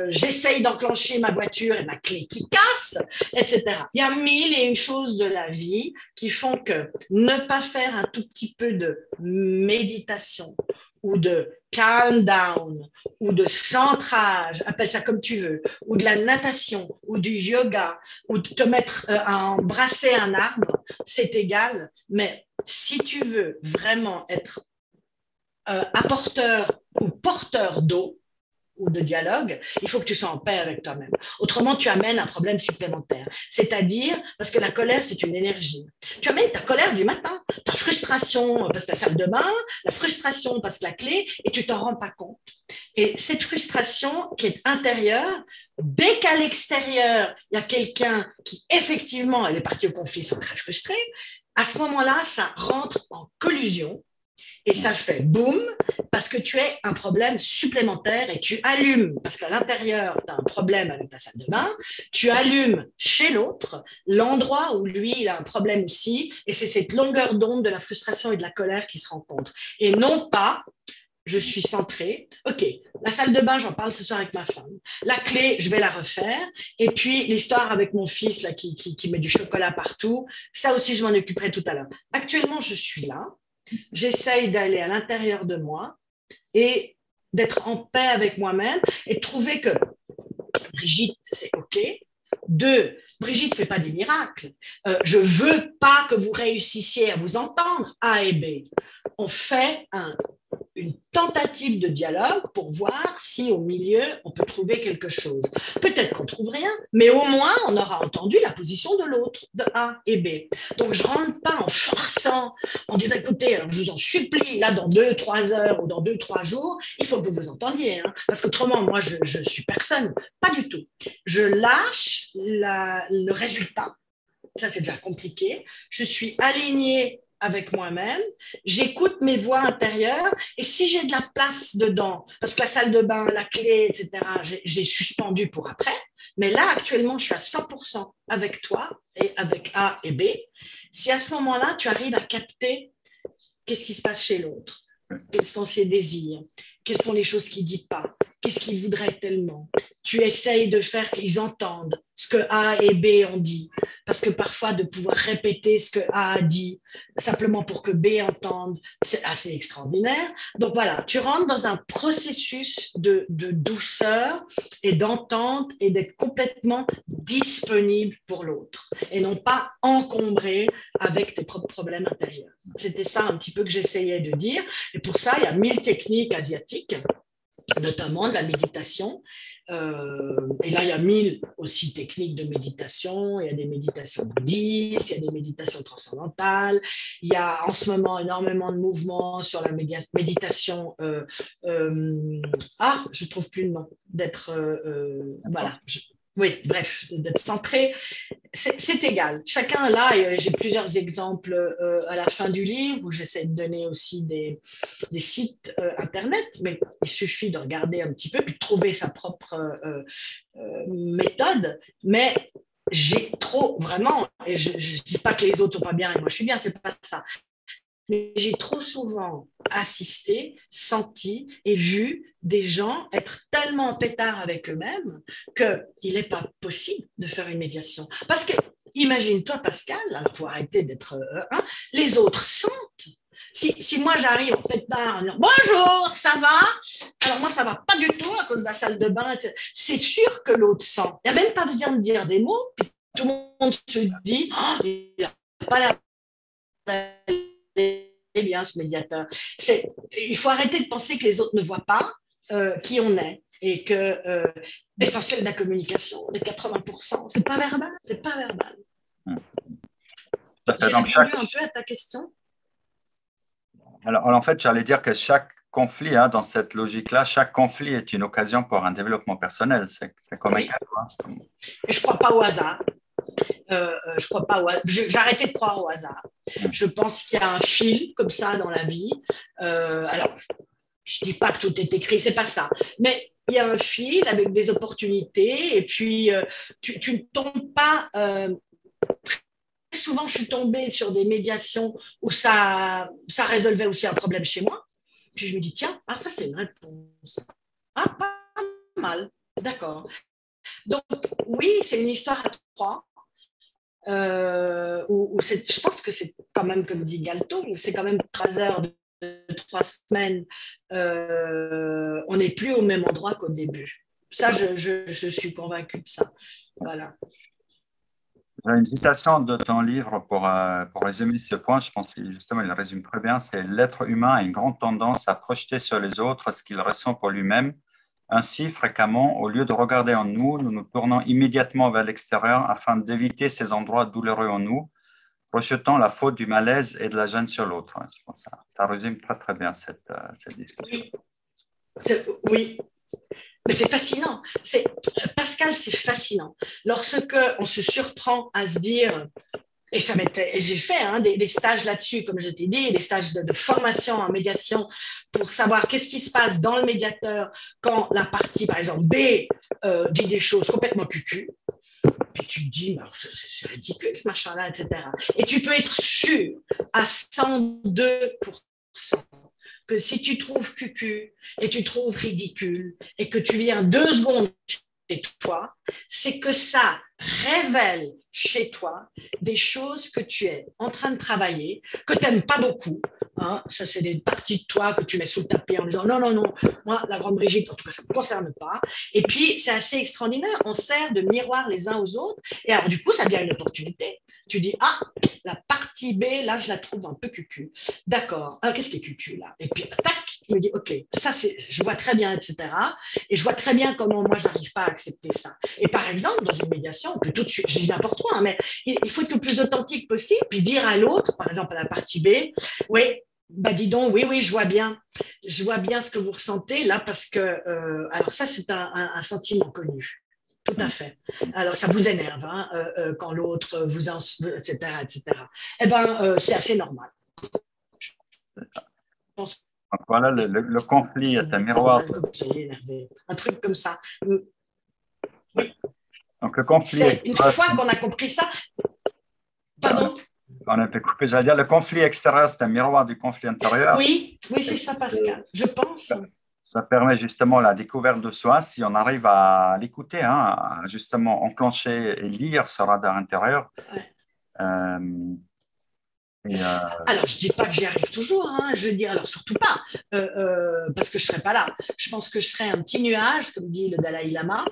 j'essaye d'enclencher ma voiture et ma clé qui casse, etc. Il y a 1001 choses de la vie qui font que ne pas faire un tout petit peu de méditation ou de calm down, ou de centrage, appelle ça comme tu veux, ou de la natation, ou du yoga, ou de te mettre à embrasser un arbre, c'est égal. Mais si tu veux vraiment être apporteur ou porteur d'eau, ou de dialogue, il faut que tu sois en paix avec toi-même. Autrement, tu amènes un problème supplémentaire. C'est-à-dire, parce que la colère, c'est une énergie. Tu amènes ta colère du matin, ta frustration parce que la salle de bain, la frustration parce que la clé, et tu t'en rends pas compte. Et cette frustration qui est intérieure, dès qu'à l'extérieur, il y a quelqu'un qui, effectivement, elle est partie au conflit, ils sont très frustrés, à ce moment-là, ça rentre en collusion. Et ça fait boum, parce que tu as un problème supplémentaire et tu allumes, parce qu'à l'intérieur, tu as un problème avec ta salle de bain, tu allumes chez l'autre l'endroit où lui, il a un problème aussi, et c'est cette longueur d'onde de la frustration et de la colère qui se rencontrent. Et non pas, je suis centrée, ok, la salle de bain, j'en parle ce soir avec ma femme, la clé, je vais la refaire, et puis l'histoire avec mon fils là, qui met du chocolat partout, ça aussi, je m'en occuperai tout à l'heure. Actuellement, je suis là. J'essaye d'aller à l'intérieur de moi et d'être en paix avec moi-même et de trouver que Brigitte, c'est OK. 2, Brigitte ne fait pas des miracles. Je ne veux pas que vous réussissiez à vous entendre, A et B. On fait un une tentative de dialogue pour voir si au milieu, on peut trouver quelque chose. Peut-être qu'on ne trouve rien, mais au moins, on aura entendu la position de l'autre, de A et B. Donc, je ne rentre pas en forçant, en disant, écoutez, alors je vous en supplie, là, dans 2-3 heures ou dans 2-3 jours, il faut que vous vous entendiez. Hein, parce qu'autrement, moi, je suis personne. Pas du tout. Je lâche le résultat. Ça, c'est déjà compliqué. Je suis alignée avec moi-même, j'écoute mes voix intérieures et si j'ai de la place dedans, parce que la salle de bain, la clé, etc., j'ai suspendu pour après, mais là, actuellement, je suis à 100% avec toi et avec A et B. Si à ce moment-là, tu arrives à capter qu'est-ce qui se passe chez l'autre, quels sont ses désirs, quelles sont les choses qu'il ne dit pas, qu'est-ce qu'il voudrait tellement. Tu essayes de faire qu'ils entendent ce que A et B ont dit, parce que parfois de pouvoir répéter ce que A a dit, simplement pour que B entende, c'est assez extraordinaire. Donc voilà, tu rentres dans un processus de douceur et d'entente et d'être complètement disponible pour l'autre, et non pas encombré avec tes propres problèmes intérieurs. C'était ça un petit peu que j'essayais de dire, et pour ça, il y a 1000 techniques asiatiques, notamment de la méditation. Et là, il y a 1000 aussi techniques de méditation. Il y a des méditations bouddhistes, il y a des méditations transcendantales. Il y a en ce moment énormément de mouvements sur la méditation. Je ne trouve plus le nom. Voilà. Oui, bref, d'être centré, c'est égal. Chacun là, et j'ai plusieurs exemples à la fin du livre où j'essaie de donner aussi des sites internet, mais il suffit de regarder un petit peu puis de trouver sa propre méthode. Mais j'ai trop, vraiment, et je ne dis pas que les autres sont pas bien et moi je suis bien, c'est pas ça. Mais j'ai trop souvent assisté, senti et vu des gens être tellement en pétard avec eux-mêmes qu'il n'est pas possible de faire une médiation. Parce que, imagine-toi, Pascal, il faut arrêter d'être... les autres sentent. Si moi j'arrive en pétard en disant bonjour, ça va? Alors moi ça va pas du tout à cause de la salle de bain. C'est sûr que l'autre sent. Il n'y a même pas besoin de dire des mots. Puis tout le monde se dit il n'a pas l'air bien ce médiateur. Il faut arrêter de penser que les autres ne voient pas qui on est et que l'essentiel de la communication, les 80%, c'est pas verbal, c'est pas verbal. J'ai répondu un peu à ta question. Alors, en fait, j'allais dire que chaque conflit, dans cette logique-là, chaque conflit est une occasion pour un développement personnel. C'est comme un cadeau. Et je ne crois pas au hasard. J'ai arrêté de croire au hasard. Je pense qu'il y a un fil comme ça dans la vie. Alors, je ne dis pas que tout est écrit, c'est pas ça. Mais il y a un fil avec des opportunités et puis tu ne tombes pas... souvent, je suis tombée sur des médiations où ça résolvait aussi un problème chez moi. Puis je me dis, tiens, ça c'est une réponse. Pas mal, d'accord. Donc, oui, c'est une histoire à trois. Je pense que c'est quand même, comme dit Galton, c'est quand même 3 heures de 3 semaines. On n'est plus au même endroit qu'au début. Ça, je suis convaincue de ça. Voilà. Une citation de ton livre pour résumer ce point, je pense que justement il résume très bien, c'est l'être humain a une grande tendance à projeter sur les autres ce qu'il ressent pour lui-même. Ainsi, fréquemment, au lieu de regarder en nous, nous nous tournons immédiatement vers l'extérieur afin d'éviter ces endroits douloureux en nous, rejetant la faute du malaise et de la gêne sur l'autre. Je pense que ça résume très très bien cette discussion. Oui. Mais c'est fascinant. Pascal, c'est fascinant. Lorsque on se surprend à se dire, et j'ai fait des stages là-dessus, comme je t'ai dit, des stages de formation en médiation pour savoir qu'est-ce qui se passe dans le médiateur quand la partie, par exemple, B dit des choses complètement cucu. Puis tu te dis, c'est ridicule ce machin-là, etc. Et tu peux être sûr à 102% que si tu trouves cucu et tu trouves ridicule et que tu viens 2 secondes chez toi, c'est que ça révèle chez toi des choses que tu es en train de travailler, que tu n'aimes pas beaucoup. Hein, ça, c'est des parties de toi que tu mets sous le tapis en disant non, non, non, moi, la grande Brigitte, en tout cas, ça ne me concerne pas. Et puis, c'est assez extraordinaire. On sert de miroir les uns aux autres. Et alors, du coup, ça devient une opportunité. Tu dis, ah, la partie B, là, je la trouve un peu cucu. D'accord. Alors, qu'est-ce qui est cucu, là? Et puis, tac, je me dis, OK, ça, je vois très bien, etc. Et je vois très bien comment moi, je n'arrive pas à accepter ça. Et par exemple, dans une médiation, on peut tout de suite, je dis n'importe quoi, hein, mais il faut être le plus authentique possible, puis dire à l'autre, par exemple, à la partie B, oui, bah dis donc, oui, oui, je vois bien ce que vous ressentez là, parce que, alors ça, c'est un sentiment connu. Tout à fait. Alors, ça vous énerve hein, quand l'autre vous etc., etc. Eh bien, c'est assez normal. Je pense Donc, voilà, le conflit est un miroir. Un truc comme ça. Oui. Donc, le conflit une fois qu'on a compris ça, pardon. On a été coupé, j'allais dire, le conflit extérieur, c'est un miroir du conflit intérieur. Oui, oui, c'est ça, Pascal, je pense. Ça permet justement la découverte de soi, si on arrive à l'écouter, hein, à justement enclencher et lire ce radar intérieur. Ouais. Alors, je ne dis pas que j'y arrive toujours, hein, je dis alors surtout pas, parce que je ne serais pas là. Je pense que je serais un petit nuage, comme dit le Dalai Lama,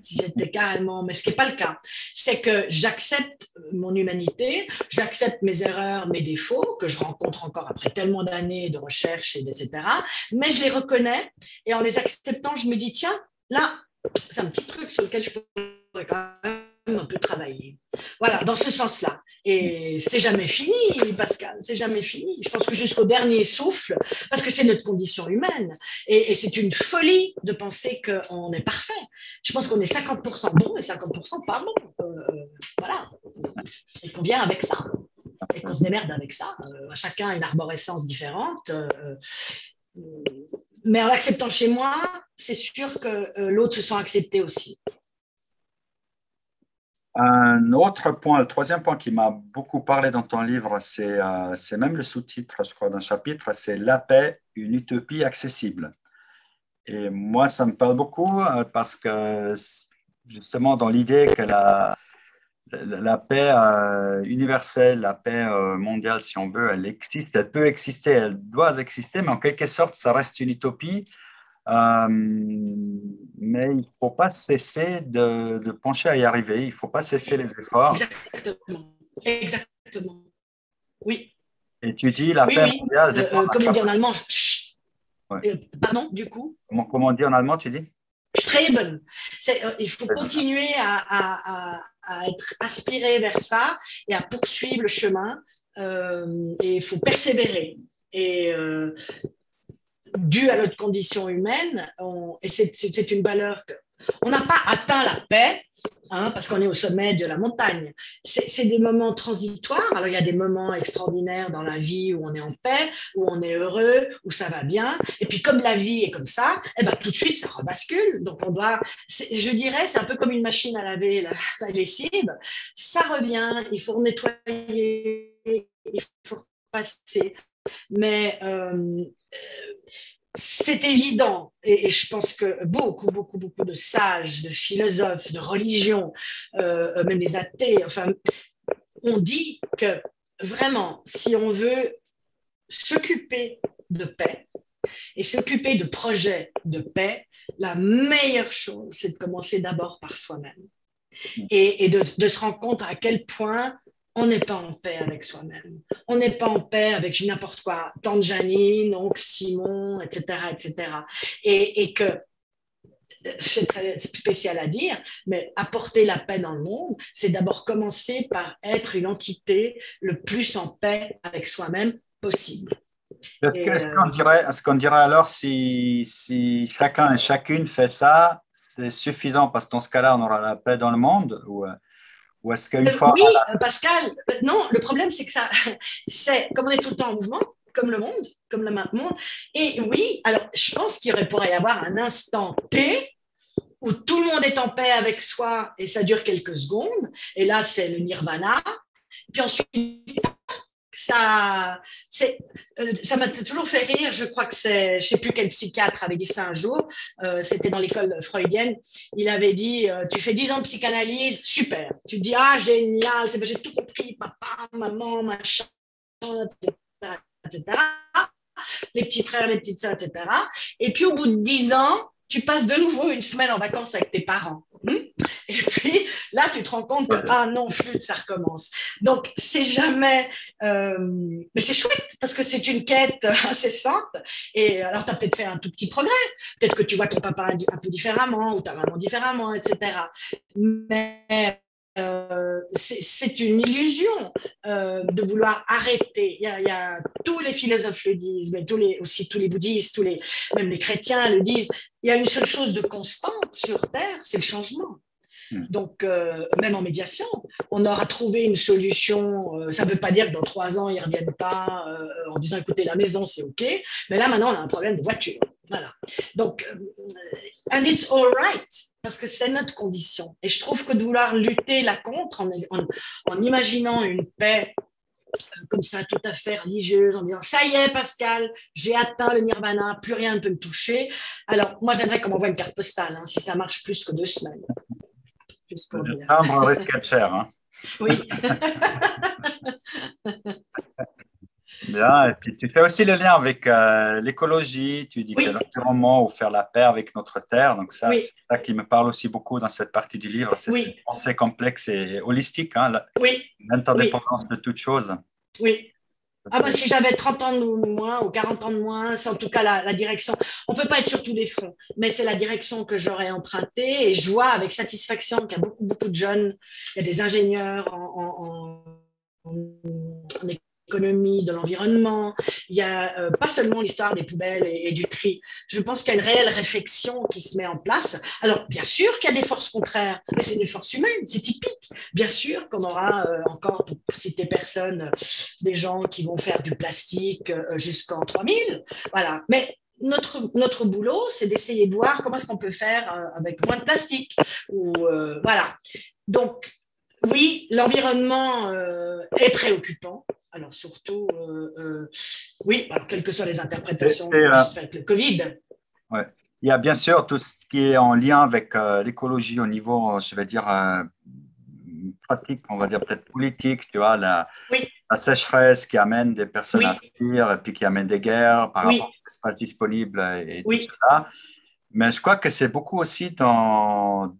si j'étais carrément, mais ce qui n'est pas le cas. C'est que j'accepte mon humanité, j'accepte mes erreurs, mes défauts, que je rencontre encore après tellement d'années de recherche, etc. Mais je les reconnais, et en les acceptant, je me dis, tiens, là, c'est un petit truc sur lequel je pourrais quand même un peu travailler. Voilà, dans ce sens-là. Et c'est jamais fini, Pascal, c'est jamais fini. Je pense que jusqu'au dernier souffle, parce que c'est notre condition humaine, et c'est une folie de penser qu'on est parfait. Je pense qu'on est 50% bon et 50% pas bon. Voilà. Et qu'on vient avec ça. Et qu'on se démerde avec ça. Chacun a une arborescence différente. Mais en l'acceptant chez moi, c'est sûr que l'autre se sent accepté aussi. Un autre point, le troisième point qui m'a beaucoup parlé dans ton livre, c'est même le sous-titre, je crois, d'un chapitre, c'est La paix, une utopie accessible. Et moi, ça me parle beaucoup parce que justement, dans l'idée que la paix universelle, la paix mondiale, si on veut, elle existe, elle peut exister, elle doit exister, mais en quelque sorte, ça reste une utopie. Mais il ne faut pas cesser de pencher à y arriver, il ne faut pas cesser les efforts. Exactement, exactement. Oui. Et tu dis la paix mondiale. Comme on dit en allemand, ouais. Pardon, du coup comment on dit en allemand, tu dis Streben. Il faut continuer à être aspiré vers ça et à poursuivre le chemin. Et il faut persévérer. Et dû à notre condition humaine, et c'est une valeur qu'on n'a pas atteint la paix, hein, parce qu'on est au sommet de la montagne. C'est des moments transitoires. Alors, il y a des moments extraordinaires dans la vie où on est en paix, où on est heureux, où ça va bien. Et puis, comme la vie est comme ça, eh ben, tout de suite, ça rebascule. Donc, on doit, je dirais, c'est un peu comme une machine à laver la lessive. Ça revient, il faut nettoyer, il faut passer. Mais c'est évident, et je pense que beaucoup de sages, de philosophes, de religions, même les athées, enfin, on dit que vraiment, si on veut s'occuper de paix et s'occuper de projets de paix, la meilleure chose, c'est de commencer d'abord par soi-même et de se rendre compte à quel point on n'est pas en paix avec soi-même. On n'est pas en paix avec n'importe quoi, tante Janine, oncle Simon, etc., etc. Et que c'est très spécial à dire, mais apporter la paix dans le monde, c'est d'abord commencer par être une entité le plus en paix avec soi-même possible. Est-ce qu'on dirait alors si chacun et chacune fait ça, c'est suffisant parce que dans ce cas-là, on aura la paix dans le monde ou est-ce qu'une fois… Oui, Pascal, non, le problème, c'est que ça, c'est comme on est tout le temps en mouvement, comme le monde, comme le monde. Et oui, alors je pense qu'il pourrait y avoir un instant T où tout le monde est en paix avec soi et ça dure quelques secondes. Et là, c'est le nirvana. Puis ensuite, ça m'a toujours fait rire. Je crois que je ne sais plus quel psychiatre avait dit ça un jour. C'était dans l'école freudienne. Il avait dit, tu fais 10 ans de psychanalyse, super. Tu te dis, ah, génial, j'ai tout compris, papa, maman, machin, etc., etc. Les petits frères, les petites sœurs, etc. Et puis, au bout de 10 ans, tu passes de nouveau une semaine en vacances avec tes parents. Et puis, là, tu te rends compte que, ah non, flûte, ça recommence. Donc, c'est jamais... mais c'est chouette, parce que c'est une quête incessante. Et alors, tu as peut-être fait un tout petit progrès. Peut-être que tu vois ton papa un peu différemment, ou ta maman différemment, etc. Mais... c'est une illusion de vouloir arrêter. Il y a tous les philosophes le disent, mais aussi tous les bouddhistes, même les chrétiens le disent. Il y a une seule chose de constante sur Terre, c'est le changement. Donc, même en médiation, on aura trouvé une solution. Ça ne veut pas dire que dans 3 ans, ils ne reviennent pas en disant, écoutez, la maison, c'est OK. Mais là, maintenant, on a un problème de voiture. Voilà. Donc, and it's all right, parce que c'est notre condition. Et je trouve que de vouloir lutter la contre en imaginant une paix comme ça, tout à fait religieuse, en disant, ça y est, Pascal, j'ai atteint le nirvana, plus rien ne peut me toucher. Alors, moi, j'aimerais qu'on m'envoie une carte postale, hein, si ça marche plus que 2 semaines. Juste pour dire. Un risque d'être cher. Hein. Oui. Bien, et puis tu fais aussi le lien avec l'écologie, tu dis que l'environnement ou faire la paix avec notre terre, donc ça, c'est ça qui me parle aussi beaucoup dans cette partie du livre, c'est cette pensée complexe et holistique, hein, l'interdépendance de toute chose. Oui. Ah bah, si j'avais 30 ans de moins ou 40 ans de moins, c'est en tout cas la direction. On ne peut pas être sur tous les fronts, mais c'est la direction que j'aurais empruntée et je vois avec satisfaction qu'il y a beaucoup de jeunes, il y a des ingénieurs en économie, de l'environnement. Il n'y a pas seulement l'histoire des poubelles et du tri. Je pense qu'il y a une réelle réflexion qui se met en place. Alors, bien sûr qu'il y a des forces contraires, mais c'est des forces humaines, c'est typique. Bien sûr qu'on aura encore, pour citer personne, des gens qui vont faire du plastique jusqu'en 3000. Voilà. Mais notre boulot, c'est d'essayer de voir comment est-ce qu'on peut faire avec moins de plastique. Voilà. Donc, oui, l'environnement est préoccupant. Alors surtout, oui, alors, quelles que soient les interprétations avec le Covid. Ouais. Il y a bien sûr tout ce qui est en lien avec l'écologie au niveau, je vais dire, pratique, on va dire peut-être politique, tu vois, la sécheresse qui amène des personnes à fuir et puis qui amène des guerres par rapport aux espaces disponibles et tout cela. Mais je crois que c'est beaucoup aussi dans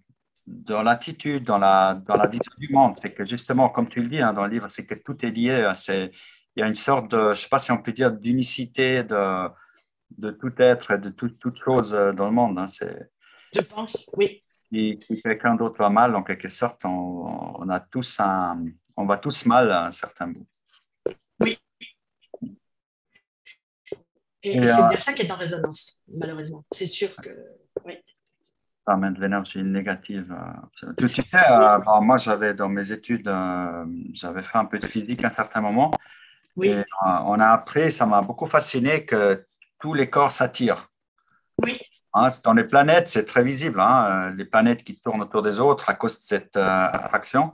l'attitude, dans la vision du monde. C'est que justement, comme tu le dis dans le livre, c'est que tout est lié. Il y a une sorte de, je ne sais pas si on peut dire, d'unicité de tout être et de toute chose dans le monde. Hein. Je pense, oui. Si quelqu'un d'autre va mal, en quelque sorte, on va tous mal à un certain bout. Oui. Et c'est bien ça qui est en résonance, malheureusement. C'est sûr que, oui. Ça amène de l'énergie négative. Tu sais, moi, j'avais dans mes études, j'avais fait un peu de physique à un certain moment. Oui. Et on a appris, ça m'a beaucoup fasciné, que tous les corps s'attirent. Oui. Hein, dans les planètes, c'est très visible. Hein, les planètes qui tournent autour des autres à cause de cette attraction.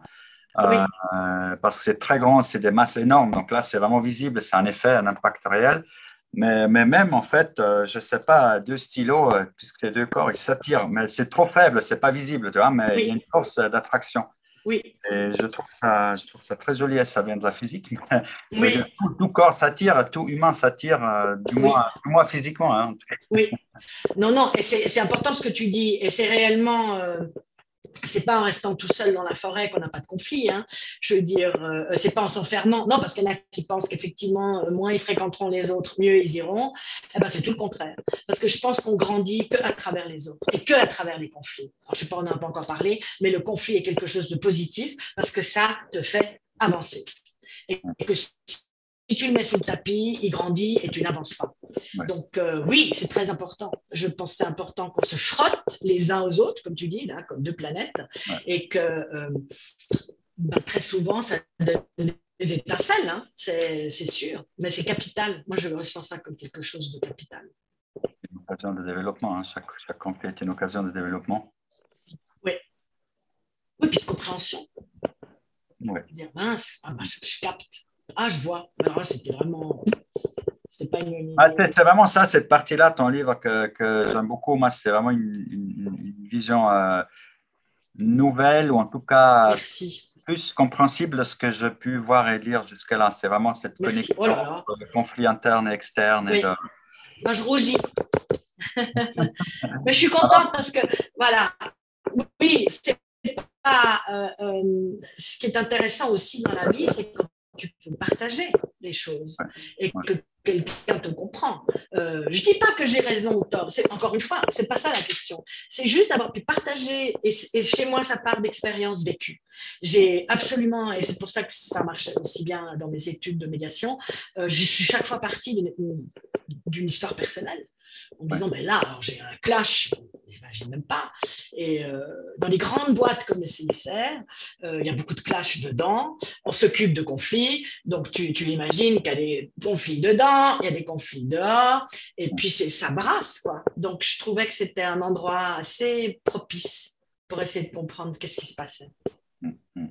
Parce que c'est très grand, c'est des masses énormes. Donc là, c'est vraiment visible, c'est un effet, un impact réel. Mais même, en fait, je ne sais pas, 2 stylos, puisque ces 2 corps, ils s'attirent. Mais c'est trop faible, ce n'est pas visible, tu vois, mais il y a une force d'attraction. Oui. Et je trouve ça joli, et ça vient de la physique. Tout corps s'attire, tout humain s'attire, du moins physiquement. Hein. Oui. Non, et c'est important ce que tu dis. Et c'est réellement... c'est pas en restant tout seul dans la forêt qu'on n'a pas de conflit. Hein. Je veux dire, c'est pas en s'enfermant. Non, parce qu'il y en a qui pensent qu'effectivement, moins ils fréquenteront les autres, mieux ils iront. Eh ben, c'est tout le contraire. Parce que je pense qu'on grandit qu'à travers les autres et qu'à travers les conflits. Alors, je sais pas, on n'en a pas encore parlé, mais le conflit est quelque chose de positif parce que ça te fait avancer. Et que si tu le mets sous le tapis, il grandit et tu n'avances pas. Ouais. Donc, oui, c'est très important. Je pense que c'est important qu'on se frotte les uns aux autres, comme tu dis, là, comme 2 planètes, et que très souvent, ça donne des étincelles, hein, c'est sûr, mais c'est capital. Moi, je ressens ça comme quelque chose de capital. Une occasion de développement, hein. Chaque conflit est une occasion de développement. Oui. Oui, puis de compréhension. Oui. Dire, mince, je capte. Ah, je vois. Alors là, c'était vraiment. C'est pas une. Ah, c'est vraiment ça, cette partie-là, ton livre que j'aime beaucoup. Moi, c'est vraiment une vision nouvelle ou en tout cas Merci. plus compréhensible de ce que j'ai pu voir et lire jusque-là. C'est vraiment cette Merci. Oh là connexion là. entre le conflit interne et externe. Et Oui. de... Moi, je rougis. Mais je suis contente parce que, voilà, oui, c'est pas. Ce qui est intéressant aussi dans la vie, c'est quand tu peux partager les choses Ouais, et ouais. que quelqu'un te comprend. Je dis pas que j'ai raison ou tort. C'est encore une fois, c'est pas ça la question. C'est juste d'avoir pu partager. Et chez moi, ça part d'expériences vécues. J'ai absolument, et c'est pour ça que ça marche aussi bien dans mes études de médiation. Je suis chaque fois partie d'une histoire personnelle en me Ouais. disant, ben là, alors j'ai un clash, j'imagine même pas. Et dans les grandes boîtes comme le CICR, il y a beaucoup de clash dedans. On s'occupe de conflits. Donc, tu imagines qu'il y a des conflits dedans, il y a des conflits dehors. Et puis, ça brasse, quoi. Donc, je trouvais que c'était un endroit assez propice pour essayer de comprendre qu'est-ce qui se passait. Mm, mm.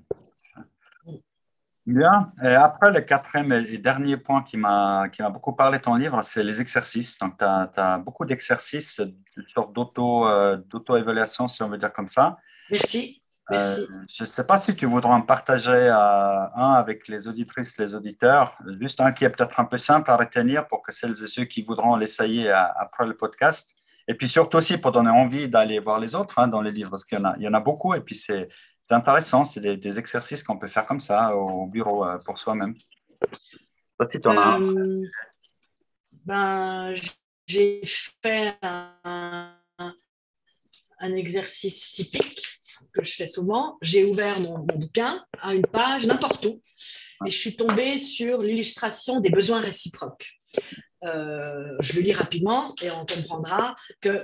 Bien. Et après, le quatrième et dernier point qui m'a beaucoup parlé de ton livre, c'est les exercices. Donc, tu as beaucoup d'exercices, une sorte d'auto-évaluation, si on veut dire comme ça. Merci, Euh, merci. je ne sais pas si tu voudras en partager un avec les auditrices, les auditeurs, juste un qui est peut-être un peu simple à retenir pour que celles et ceux qui voudront l'essayer après le podcast. Et puis surtout aussi pour donner envie d'aller voir les autres dans les livres, parce qu'il y en a beaucoup. Et puis c'est intéressant, c'est des exercices qu'on peut faire comme ça au bureau pour soi-même. Toi aussi, tu en as un. Euh, ben, j'ai fait un exercice typique que je fais souvent. J'ai ouvert mon bouquin à une page, n'importe où, et je suis tombée sur l'illustration des besoins réciproques. Je le lis rapidement et on comprendra que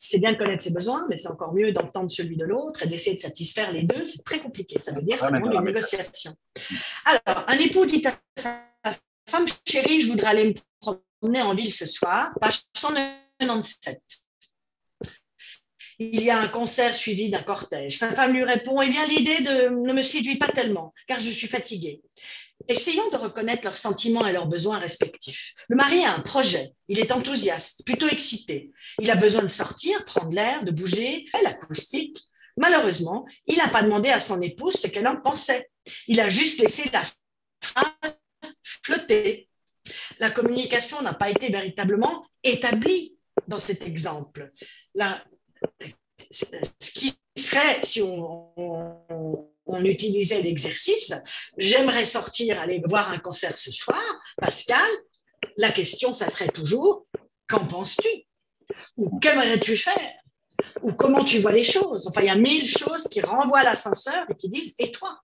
c'est bien de connaître ses besoins, mais c'est encore mieux d'entendre celui de l'autre et d'essayer de satisfaire les deux. C'est très compliqué. Ça veut dire que ça demande une négociation. Alors, un époux dit à sa femme, chérie, je voudrais aller me promener en ville ce soir, page 197. Il y a un concert suivi d'un cortège. Sa femme lui répond, eh bien, l'idée ne me séduit pas tellement, car je suis fatiguée. Essayons de reconnaître leurs sentiments et leurs besoins respectifs. Le mari a un projet, il est enthousiaste, plutôt excité. Il a besoin de sortir, prendre l'air, de bouger, l'acoustique. Malheureusement, il n'a pas demandé à son épouse ce qu'elle en pensait. Il a juste laissé la phrase flotter. La communication n'a pas été véritablement établie dans cet exemple. Ce qui serait, si on utilisait l'exercice, j'aimerais sortir, aller voir un concert ce soir, Pascal, la question, ça serait toujours, qu'en penses-tu? Ou qu'aimerais-tu faire? Ou comment tu vois les choses? Enfin, il y a 1000 choses qui renvoient à l'ascenseur et qui disent, et toi?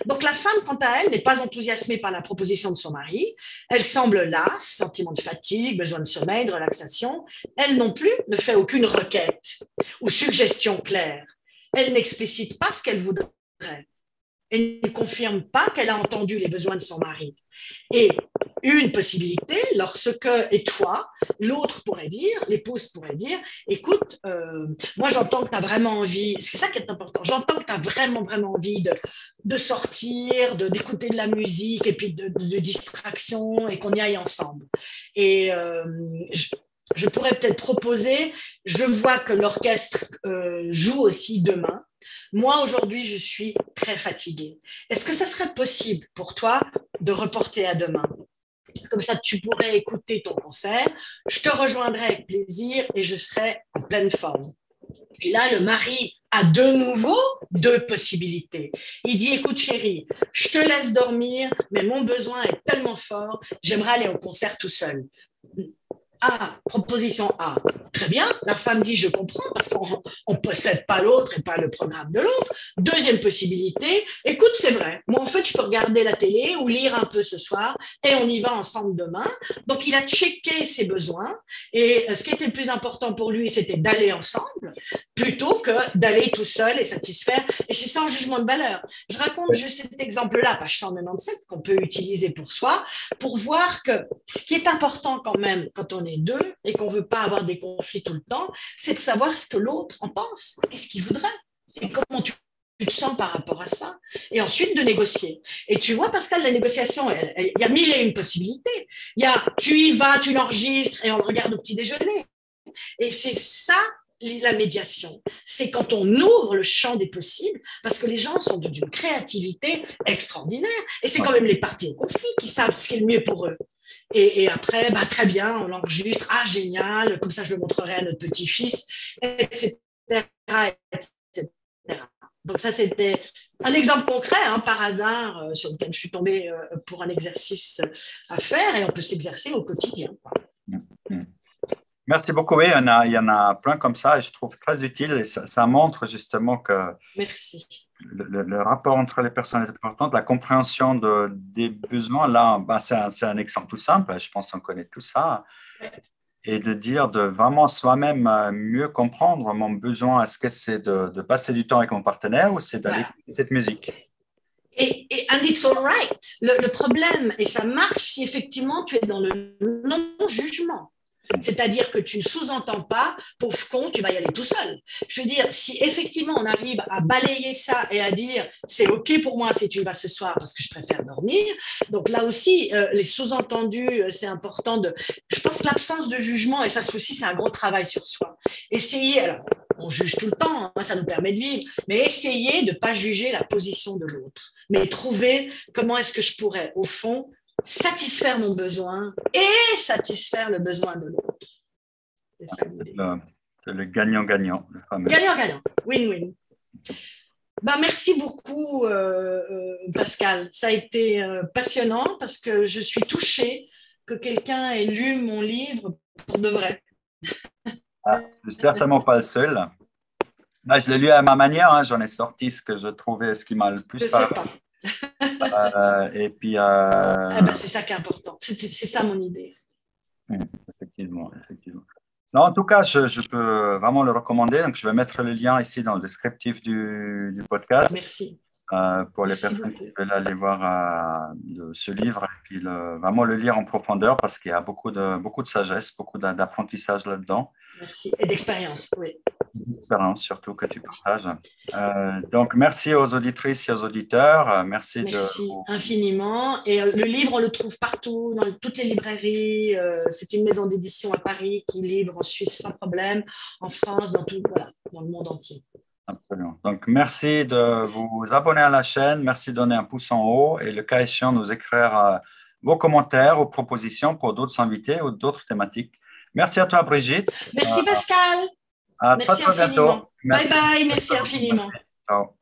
Donc la femme, quant à elle, n'est pas enthousiasmée par la proposition de son mari. Elle semble lasse, sentiment de fatigue, besoin de sommeil, de relaxation. Elle non plus ne fait aucune requête ou suggestion claire. Elle n'explicite pas ce qu'elle voudrait. Elle ne confirme pas qu'elle a entendu les besoins de son mari. Et une possibilité, lorsque, et toi, l'autre pourrait dire, l'épouse pourrait dire, écoute, moi j'entends que tu as vraiment envie, c'est ça qui est important, j'entends que tu as vraiment, vraiment envie de sortir, d'écouter de la musique et puis de distraction et qu'on y aille ensemble. Et je pourrais peut-être proposer, je vois que l'orchestre joue aussi demain. Moi, aujourd'hui, je suis très fatiguée. Est-ce que ça serait possible pour toi de reporter à demain? Comme ça, tu pourrais écouter ton concert. Je te rejoindrai avec plaisir et je serai en pleine forme. Et là, le mari a de nouveau deux possibilités. Il dit, écoute chérie, je te laisse dormir, mais mon besoin est tellement fort, j'aimerais aller au concert tout seul. A, proposition A. Très bien, la femme dit je comprends parce qu'on ne possède pas l'autre et pas le programme de l'autre. Deuxième possibilité, écoute, c'est vrai, moi en fait je peux regarder la télé ou lire un peu ce soir et on y va ensemble demain. Donc il a checké ses besoins et ce qui était le plus important pour lui, c'était d'aller ensemble plutôt que d'aller tout seul et satisfaire. Et c'est sans jugement de valeur. Je raconte juste cet exemple-là, page 197, qu'on peut utiliser pour soi, pour voir que ce qui est important quand même quand on est deux et qu'on ne veut pas avoir des conflits tout le temps, c'est de savoir ce que l'autre en pense, qu'est-ce qu'il voudrait et comment tu te sens par rapport à ça, et ensuite de négocier. Et tu vois, Pascal, la négociation, il y a mille et une possibilités. Il y a, tu y vas, tu l'enregistres et on le regarde au petit déjeuner. Et c'est ça, la médiation. C'est quand on ouvre le champ des possibles, parce que les gens sont d'une créativité extraordinaire. Et c'est quand même les parties au conflit qui savent ce qui est le mieux pour eux. Et après, bah, très bien, on l'enregistre, ah génial, comme ça je le montrerai à notre petit-fils, etc., etc. Donc ça, c'était un exemple concret, hein, par hasard, sur lequel je suis tombée pour un exercice à faire, et on peut s'exercer au quotidien. Merci beaucoup. Oui, il y en a plein comme ça et je trouve très utile et ça montre justement que Merci. Le rapport entre les personnes est important, la compréhension des besoins. Là, ben, c'est un exemple tout simple, je pense qu'on connaît tout ça. Et de dire de vraiment soi-même mieux comprendre mon besoin. Est-ce que c'est de passer du temps avec mon partenaire ou c'est d'aller écouter cette musique? And it's all right. Le problème, et ça marche si effectivement tu es dans le non-jugement. C'est-à-dire que tu ne sous-entends pas, pauvre con, tu vas y aller tout seul. Je veux dire, si effectivement on arrive à balayer ça et à dire c'est OK pour moi si tu y vas ce soir parce que je préfère dormir. Donc là aussi, les sous-entendus, c'est important de. Je pense que l'absence de jugement, et ça aussi, c'est un gros travail sur soi. Essayez, alors on juge tout le temps, hein, ça nous permet de vivre, mais essayez de ne pas juger la position de l'autre, mais trouver comment est-ce que je pourrais, au fond, satisfaire mon besoin et satisfaire le besoin de l'autre. C'est le gagnant-gagnant. Gagnant-gagnant, win-win. Ben, merci beaucoup, Pascal. Ça a été passionnant parce que je suis touchée que quelqu'un ait lu mon livre pour de vrai. Je ne suis certainement pas le seul. Là, je l'ai lu à ma manière. Hein. J'en ai sorti ce que je trouvais, ce qui m'a le plus parlé. Et puis, ben, c'est ça qui est important. C'est ça mon idée. Effectivement. Non, en tout cas, je peux vraiment le recommander. Donc, je vais mettre le lien ici dans le descriptif du podcast. Merci. Pour les personnes qui veulent aller voir ce livre et puis vraiment le lire en profondeur parce qu'il y a beaucoup de sagesse, beaucoup d'apprentissage là-dedans. Merci. Et d'expérience, oui. D'expérience surtout que tu partages. Donc, merci aux auditrices et aux auditeurs. Merci infiniment. Et le livre, on le trouve partout, dans toutes les librairies. C'est une maison d'édition à Paris qui livre en Suisse sans problème, en France, dans le monde entier. Absolument. Donc, merci de vous abonner à la chaîne. Merci de donner un pouce en haut et le cas échéant, nous écrire vos commentaires ou propositions pour d'autres invités ou d'autres thématiques. Merci à toi, Brigitte. Merci, Pascal. À très bientôt. Bye bye. Merci infiniment. Ciao.